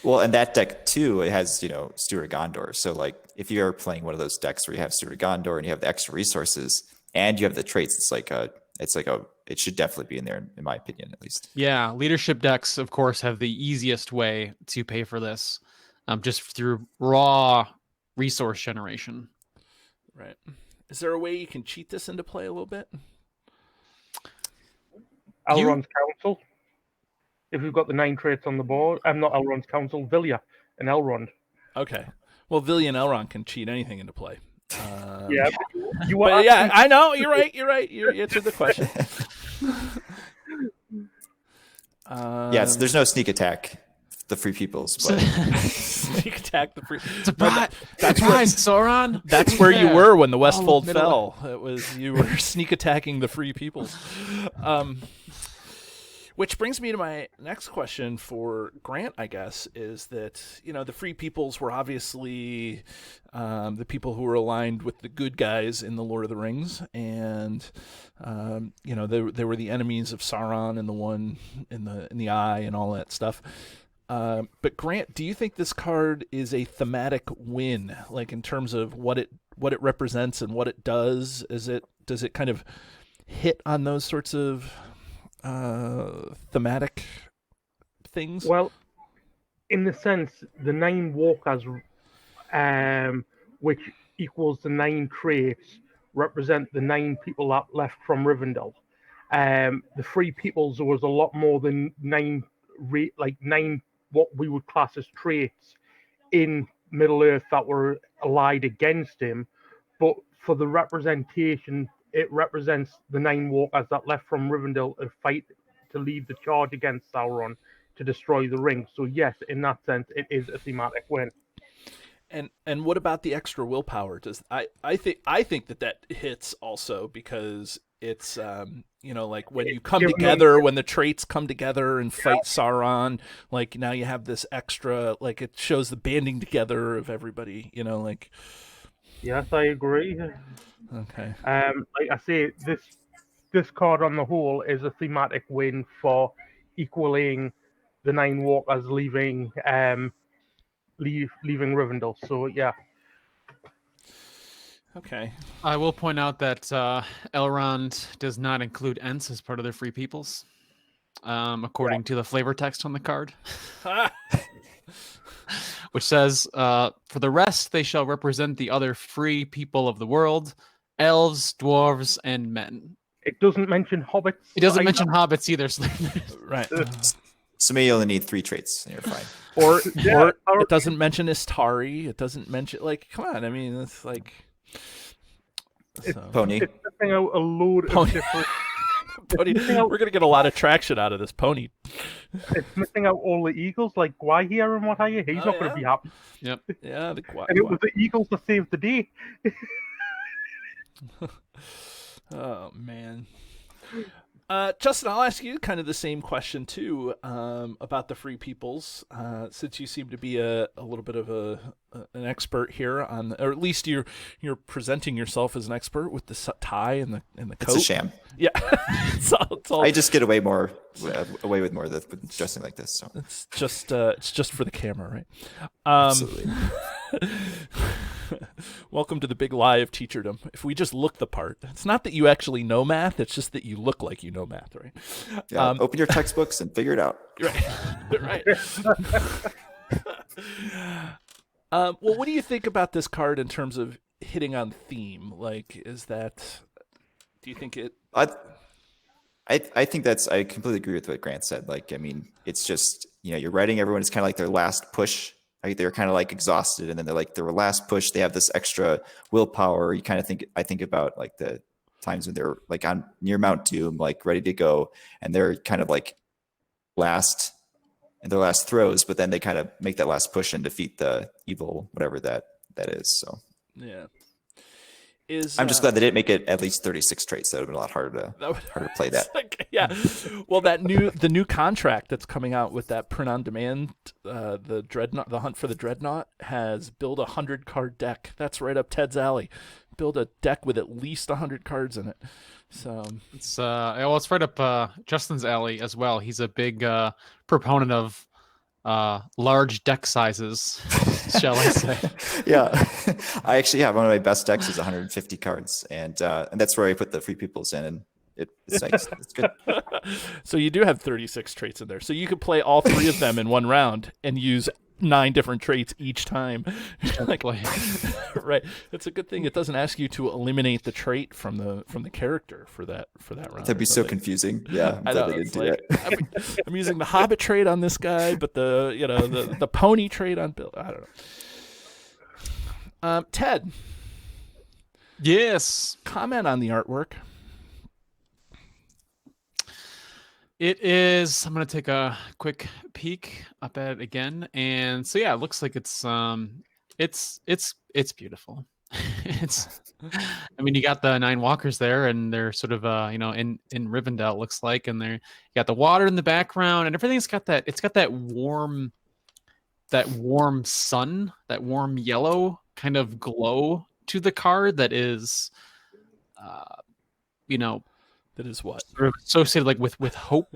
Well, and that deck too, it has, Steward Gondor. So like if you're playing one of those decks where you have Steward Gondor and you have the extra resources and you have the traits, it should definitely be in there, in my opinion, at least. Yeah, leadership decks, of course, have the easiest way to pay for this, just through raw resource generation. Right. Is there a way you can cheat this into play a little bit? Elrond's Council. If we've got the 9 traits on the board, I'm not Elrond's Council, Vilya and Elrond. Okay. Well, Vilya and Elrond can cheat anything into play. Yeah, But yeah, I know. You're right. You answered the question. So there's no sneak attack, the Free Peoples. But Sneak attack the free. Surprise, Sauron. That's where you were when the Westfold Middle- fell. It was you were sneak attacking the free peoples. Which brings me to my next question for Grant, I guess, is that, the free peoples were obviously the people who were aligned with the good guys in the Lord of the Rings. And, they were the enemies of Sauron and the one in the eye and all that stuff. But Grant, do you think this card is a thematic win, like in terms of what it represents and what it does? Does it kind of hit on those sorts of thematic things? Well, in the sense, the 9 walkers, which equals the 9 traits, represent the 9 people that left from Rivendell. The Free Peoples, there was a lot more than 9 what we would class as traits in Middle Earth that were allied against him. But for the representation, it represents the 9 walkers that left from Rivendell to fight to lead the charge against Sauron to destroy the ring. So yes, in that sense, it is a thematic win. And what about the extra willpower? I think that hits also because it's like when you come together, when the traits come together and fight Sauron, like now you have this extra, like it shows the banding together of everybody, like. Yes, I agree. Okay. Like I say, this card on the whole is a thematic win for equaling the 9 walkers leaving Rivendell. So yeah. Okay. I will point out that Elrond does not include Ents as part of their Free Peoples, according to the flavor text on the card, which says, "For the rest, they shall represent the other free people of the world, elves, dwarves, and men." It doesn't mention hobbits. It doesn't mention hobbits either. So Right. so maybe you only need 3 traits and you're fine. Or it doesn't mention Istari. It doesn't mention, like, come on. I mean, it's like. Pony. It's missing out a load of different. Pony. We're gonna get a lot of traction out of this pony. It's missing out all the eagles. Like Gwaihir and what have you. He's not going to be happy. Yep. Yeah. And it was the eagles that saved the day. Oh man. Justin, I'll ask you kind of the same question too, about the Free Peoples, since you seem to be a little bit of an expert here on, or at least you're presenting yourself as an expert with the tie and the coat. It's a sham. Yeah, it's all, I just get away with more with dressing like this. So it's just for the camera, right? absolutely. Welcome to the big lie of teacherdom. If we just look the part, it's not that you actually know math, it's just that you look like you know math, right? Yeah, open your textbooks and figure it out. Right. Well, what do you think about this card in terms of hitting on theme? Like, do you think it... I think I completely agree with what Grant said. Like, I mean, it's just, you're writing everyone. It's kind of like their last push. Right? They're kind of like exhausted, and then they're like their last push. They have this extra willpower. I think about like the times when they're like on near Mount Doom, like ready to go, and they're kind of like last in their last throws, but then they kind of make that last push and defeat the evil, whatever that is. So yeah. I'm just glad they didn't make it at least 36 traits. That would have been a lot harder to play that. Yeah. Well, the new contract that's coming out with that print on demand, the Dreadnought, the Hunt for the Dreadnought, has build a 100-card deck. That's right up Ted's alley. Build a deck with at least 100 cards in it. So it's right up Justin's alley as well. He's a big proponent of large deck sizes, shall I say? Yeah, I actually have one of my best decks is 150 cards, and that's where I put the free peoples in, and it's nice. It's good. So you do have 36 traits in there, so you could play all 3 of them in one round and use 9 different traits each time. Like, right? It's a good thing it doesn't ask you to eliminate the trait from the character for that round. That'd be so confusing. Yeah, I know, they didn't do that. I'm using the Hobbit trait on this guy, but the pony trait on Bill. I don't know. Ted. Yes. Comment on the artwork. It is. I'm gonna take a quick peek up at it again, and so yeah, it looks like it's beautiful. I mean, you got the 9 walkers there, and they're sort of in Rivendell, it looks like, and you got the water in the background, and everything's got that. It's got that warm sun, that warm yellow kind of glow to the card that is, That is what? sort of associated like with hope.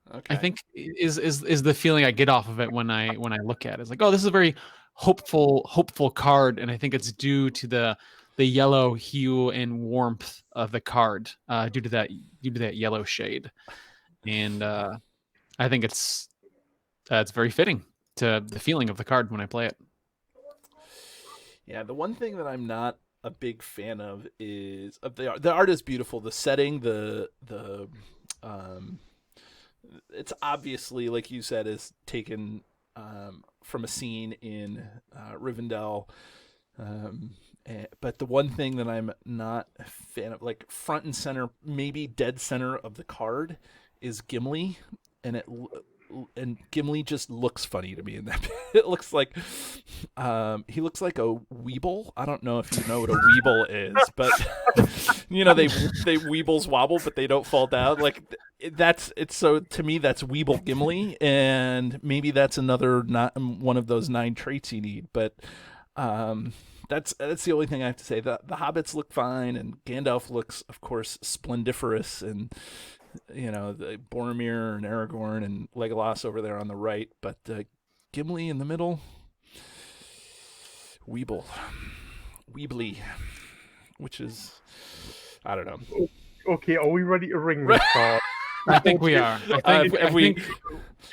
Okay. I think is the feeling I get off of it when I look at it. It's like, oh, this is a very hopeful card, and I think it's due to the yellow hue and warmth of the card, due to that yellow shade, and I think it's very fitting to the feeling of the card when I play it. Yeah, the one thing that I'm not a big fan of is the art is beautiful. The setting, it's obviously, like you said, is taken from a scene in Rivendell. But the one thing that I'm not a fan of, like front and center, maybe dead center of the card, is Gimli, and Gimli just looks funny to me in that. It looks like he looks like a weeble. I don't know if you know what a weeble is, but they weebles wobble, but they don't fall down. Like so to me that's Weeble Gimli, and maybe that's another not one of those 9 traits you need. But that's the only thing I have to say. The hobbits look fine, and Gandalf looks, of course, splendiferous, and the Boromir and Aragorn and Legolas over there on the right, but Gimli in the middle, Weebly, which is, I don't know. Okay, are we ready to ring this card? I think we are. I think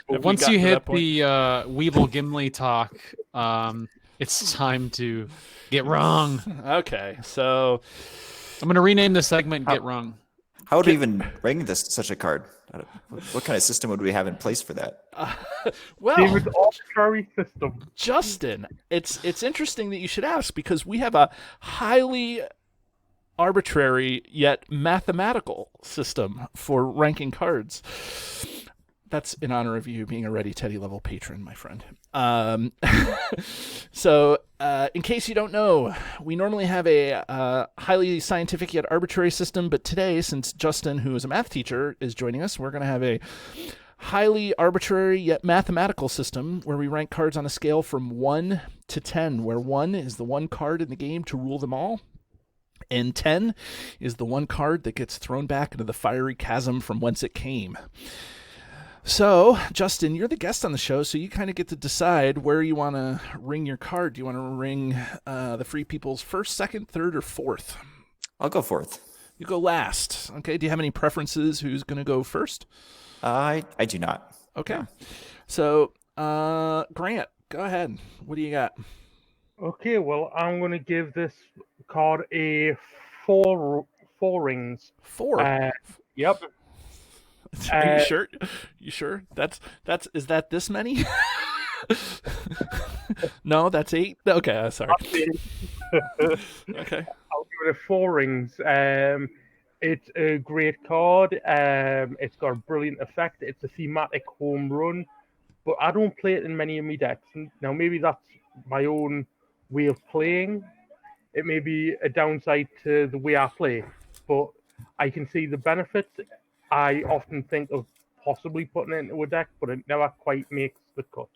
once you hit the Weeble Gimli talk, it's time to get wrong. Okay, so I'm going to rename the segment "Get Wrong." How would we even ring such a card? What kind of system would we have in place for that? Well, David's arbitrary system. Justin, it's interesting that you should ask, because we have a highly arbitrary yet mathematical system for ranking cards. That's in honor of you being a Ready Teddy level patron, my friend. So, in case you don't know, we normally have a highly scientific yet arbitrary system, but today, since Justin, who is a math teacher, is joining us, we're going to have a highly arbitrary yet mathematical system where we rank cards on a scale from 1 to 10, where 1 is the one card in the game to rule them all, and 10 is the one card that gets thrown back into the fiery chasm from whence it came. So, Justin, you're the guest on the show, so you kind of get to decide where you want to ring your card. Do you want to ring the Free People's first, second, third, or fourth? I'll go fourth. You go last. Okay. Do you have any preferences? Who's going to go first? I do not. Okay. No. So, Grant, go ahead. What do you got? Okay, well, I'm going to give this card a four rings. 4. Yep. Are you sure? You sure? Is that this many? No, that's 8. Okay, sorry. Okay. I'll give it a 4 rings. It's a great card. It's got a brilliant effect. It's a thematic home run, but I don't play it in many of my decks. Now, maybe that's my own way of playing. It may be a downside to the way I play, but I can see the benefits. I often think of possibly putting it into a deck, but it never quite makes the cut.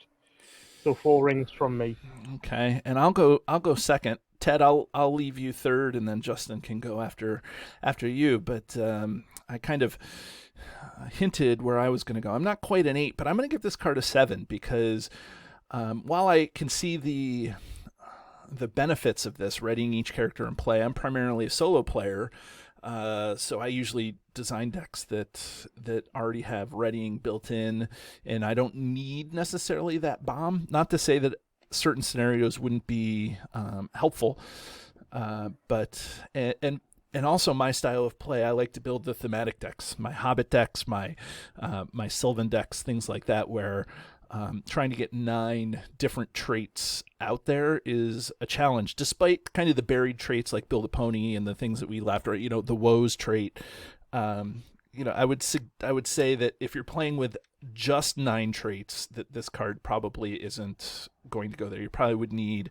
So 4 rings from me. Okay, and I'll go second. Ted, I'll leave you third, and then Justin can go after you. But I kind of hinted where I was going to go. I'm not quite an 8, but I'm going to give this card a 7 because while I can see the benefits of this, readying each character in play, I'm primarily a solo player. So I usually design decks that already have readying built in, and I don't need necessarily that bomb. Not to say that certain scenarios wouldn't be helpful, but also my style of play, I like to build the thematic decks, my Hobbit decks, my Sylvan decks, things like that, where trying to get 9 different traits out there is a challenge, despite kind of the buried traits like build a pony and the things that we laughed at, the woes trait. I would say that if you're playing with just 9 traits, that this card probably isn't going to go there. You probably would need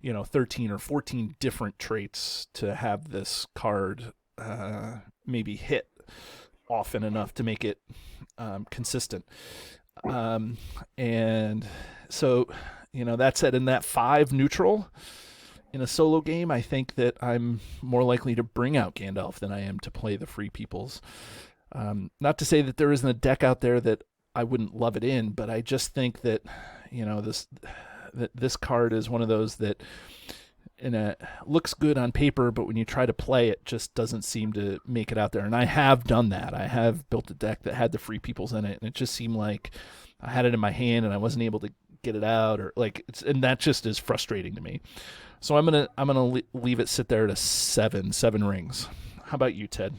13 or 14 different traits to have this card maybe hit often enough to make it consistent. And so, that said, in that 5 neutral in a solo game, I think that I'm more likely to bring out Gandalf than I am to play the Free Peoples. Not to say that there isn't a deck out there that I wouldn't love it in, but I just think that, this card is one of those that looks good on paper, but when you try to play it, just doesn't seem to make it out there. And I have done that. I have built a deck that had the Free Peoples in it, and it just seemed like I had it in my hand and I wasn't able to get it out, and that just is frustrating to me. So I'm gonna leave it sit there at a 7 rings. How about you, Ted?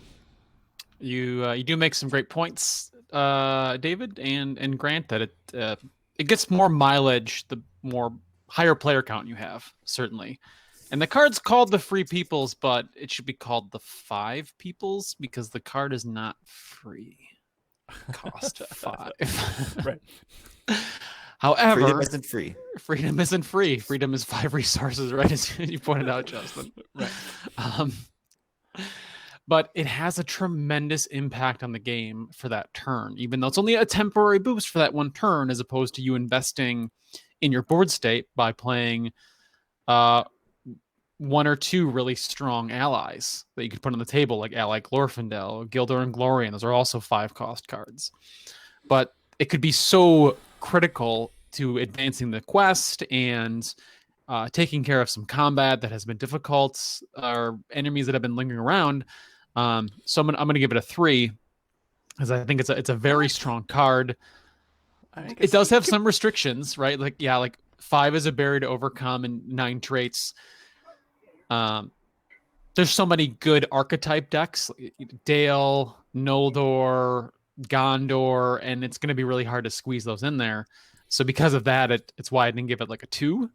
You do make some great points, David and Grant, that it gets more mileage the more higher player count you have, certainly. And the card's called the Free Peoples, but it should be called the 5 Peoples because the card is not free. Cost 5. Right. However, Freedom isn't free. Freedom isn't free. Freedom is 5 resources, right? As you pointed out, Justin. Right. But it has a tremendous impact on the game for that turn, even though it's only a temporary boost for that one turn, as opposed to you investing in your board state by playing 1 or 2 really strong allies that you could put on the table, like Ally Glorfindel, Gildor and Glorian. Those are also 5-cost cards. But it could be so critical to advancing the quest and taking care of some combat that has been difficult, or enemies that have been lingering around. So I'm gonna give it a 3, because I think it's a very strong card. It does have some restrictions, right? Like 5 is a barrier to overcome, and 9 traits. There's so many good archetype decks, Dale, Noldor, Gondor, and it's going to be really hard to squeeze those in there. So because of that, it's why I didn't give it like a 2.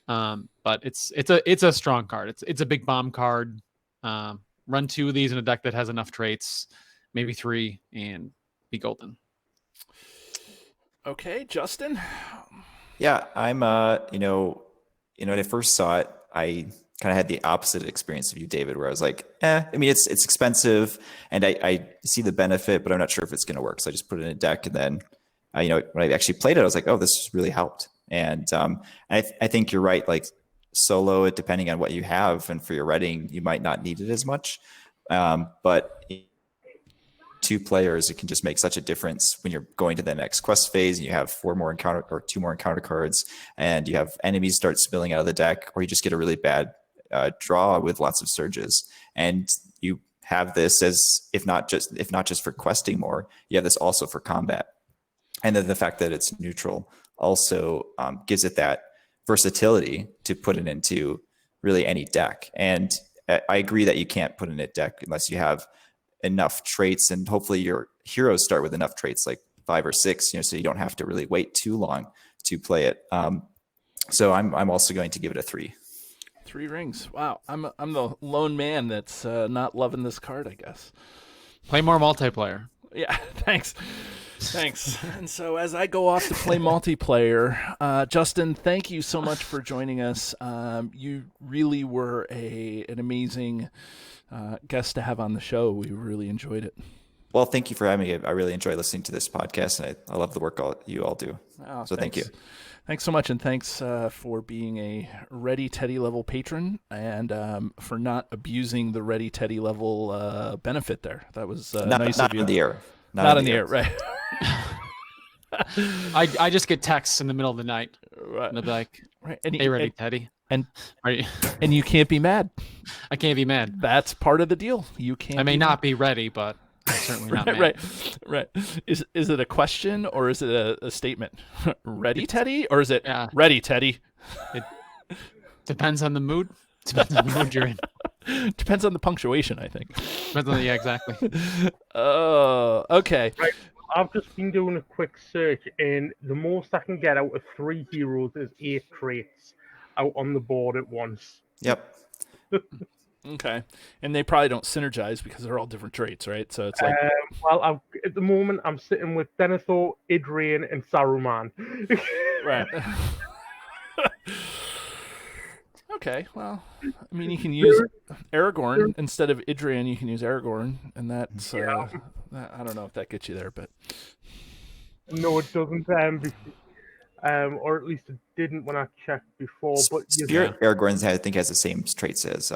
But it's a strong card. It's a big bomb card. Run 2 of these in a deck that has enough traits, maybe 3, and be golden. Okay, Justin. Yeah, I'm when I first saw it, I kind of had the opposite experience of you, David, where I was like, I mean, it's expensive and I see the benefit, but I'm not sure if it's going to work. So I just put it in a deck, and then, when I actually played it, I was like, oh, this really helped. And I think you're right. Like solo it, depending on what you have, and for your reading, you might not need it as much. But two players, it can just make such a difference when you're going to the next quest phase and you have two more encounter cards, and you have enemies start spilling out of the deck, or you just get a really bad draw with lots of surges. And you have this as if not just for questing more, you have this also for combat. And then the fact that it's neutral also gives it that versatility to put it into really any deck. And I agree that you can't put in a deck unless you have enough traits, and hopefully your heroes start with enough traits, like 5 or 6, so you don't have to really wait too long to play it. So I'm also going to give it a 3. 3 rings. Wow, I'm the lone man that's not loving this card, I guess. Play more multiplayer. Yeah, thanks. And so as I go off to play multiplayer, Justin, thank you so much for joining us. You really were an amazing guest to have on the show. We really enjoyed it. Well, thank you for having me. I really enjoy listening to this podcast, and I love the work you all do. Oh, so thank you. Thanks so much, and thanks for being a Ready Teddy level patron, and for not abusing the Ready Teddy level benefit there. That was nice of you. Not in the air. Not in the air, right. I just get texts in the middle of the night. Right. And they'll be like, right. hey, Ready Teddy. And you... and you can't be mad. I can't be mad. That's part of the deal. You can't. I may not be ready, but I'm certainly not mad. Right. Is it a question or is it a statement? Ready, Teddy, or is it Ready, Teddy? It depends on the mood. Depends on the mood you're in. Depends on the punctuation, I think. Depends on exactly. Oh, okay. Right. I've just been doing a quick search, and the most I can get out of 3 heroes is 8 traits out on the board at once. Yep. Okay. And they probably don't synergize because they're all different traits, right? So it's like... well, at the moment, I'm sitting with Denethor, Idrian, and Saruman. Right. Okay, well, I mean, you can use Aragorn instead of Idrian. You can use Aragorn, and that's I don't know if that gets you there, but no, it doesn't. Or at least it didn't when I checked before. But Spirit Aragorn, I think, has the same traits as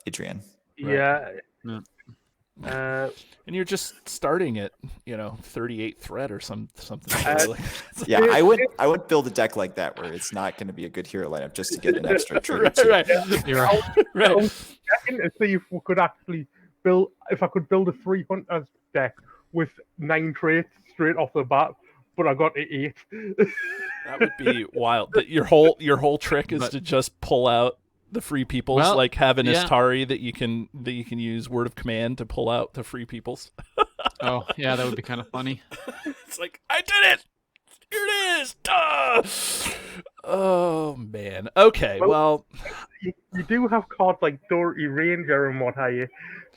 Idrian. Yeah. Right. And you're just starting at 38 threat or something. Yeah, I would build a deck like that where it's not going to be a good hero lineup just to get an extra trigger. Right. You're right. I was checking to see if we could actually if I could build a 3 hunters deck with 9 traits straight off the bat, but I got to 8. That would be wild. Your whole trick is to just pull out the free peoples, like have an Istari that you can use word of command to pull out the free peoples. Oh yeah, that would be kind of funny. It's like, I did it. Here it is. Duh! Oh man. Okay. Well, you do have cards like Doherty Ranger and what have you.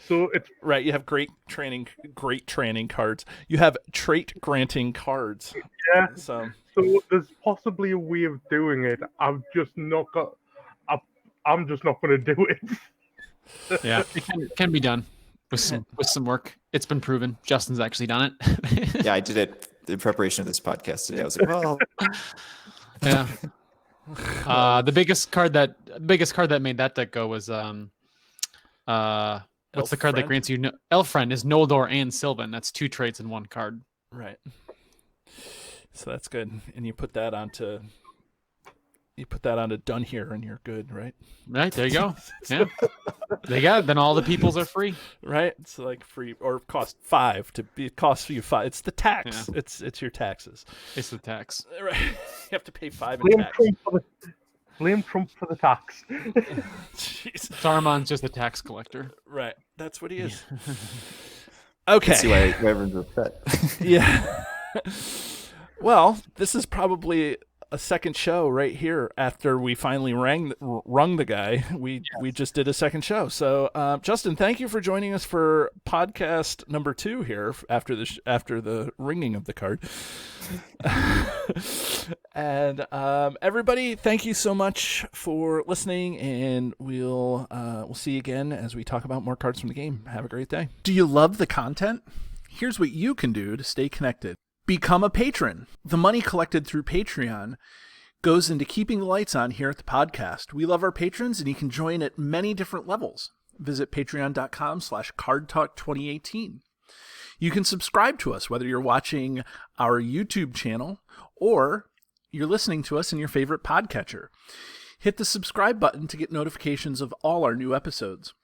So it's right. You have great training cards. You have trait granting cards. Yeah. So there's possibly a way of doing it. I'm just not going to do it. Yeah, it can be done with some work. It's been proven. Justin's actually done it. Yeah, I did it in preparation of this podcast today. I was like, well, yeah. The biggest card that made that deck go was what's the card that grants you Elfriend is Noldor and Sylvan. That's 2 traits in 1 card. Right. So that's good, and you put that onto Done Here, and you're good, right? Right, there you go. Yeah, they got it. Then all the peoples are free, right? It's like free, or cost 5 it costs you 5. It's the tax. Yeah. It's your taxes. It's the tax. Right. You have to pay 5 in tax. Blame Trump for the tax. Jeez. Saruman's just a tax collector. Right. That's what he is. Okay. See why everyone's upset. Yeah. Well, this is probably a second show right here after we finally rung the guy. We just did a second show. So, Justin, thank you for joining us for podcast number 2 here after the ringing of the card. And everybody, thank you so much for listening, and we'll see you again as we talk about more cards from the game. Have a great day. Do you love the content? Here's what you can do to stay connected. Become a patron. The money collected through Patreon goes into keeping the lights on here at the podcast. We love our patrons, and you can join at many different levels. Visit patreon.com/cardtalk2018. You can subscribe to us, whether you're watching our YouTube channel or you're listening to us in your favorite podcatcher. Hit the subscribe button to get notifications of all our new episodes.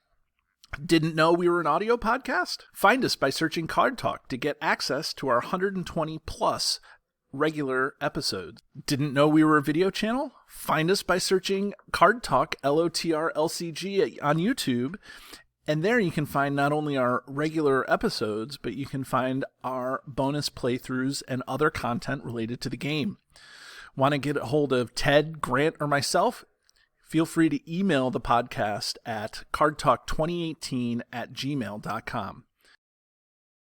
Didn't know we were an audio podcast? Find us by searching Card Talk to get access to our 120 plus regular episodes. Didn't know we were a video channel? Find us by searching Card Talk LOTR LCG on YouTube. And there you can find not only our regular episodes, but you can find our bonus playthroughs and other content related to the game. Want to get a hold of Ted, Grant, or myself? Feel free to email the podcast at cardtalk2018@gmail.com.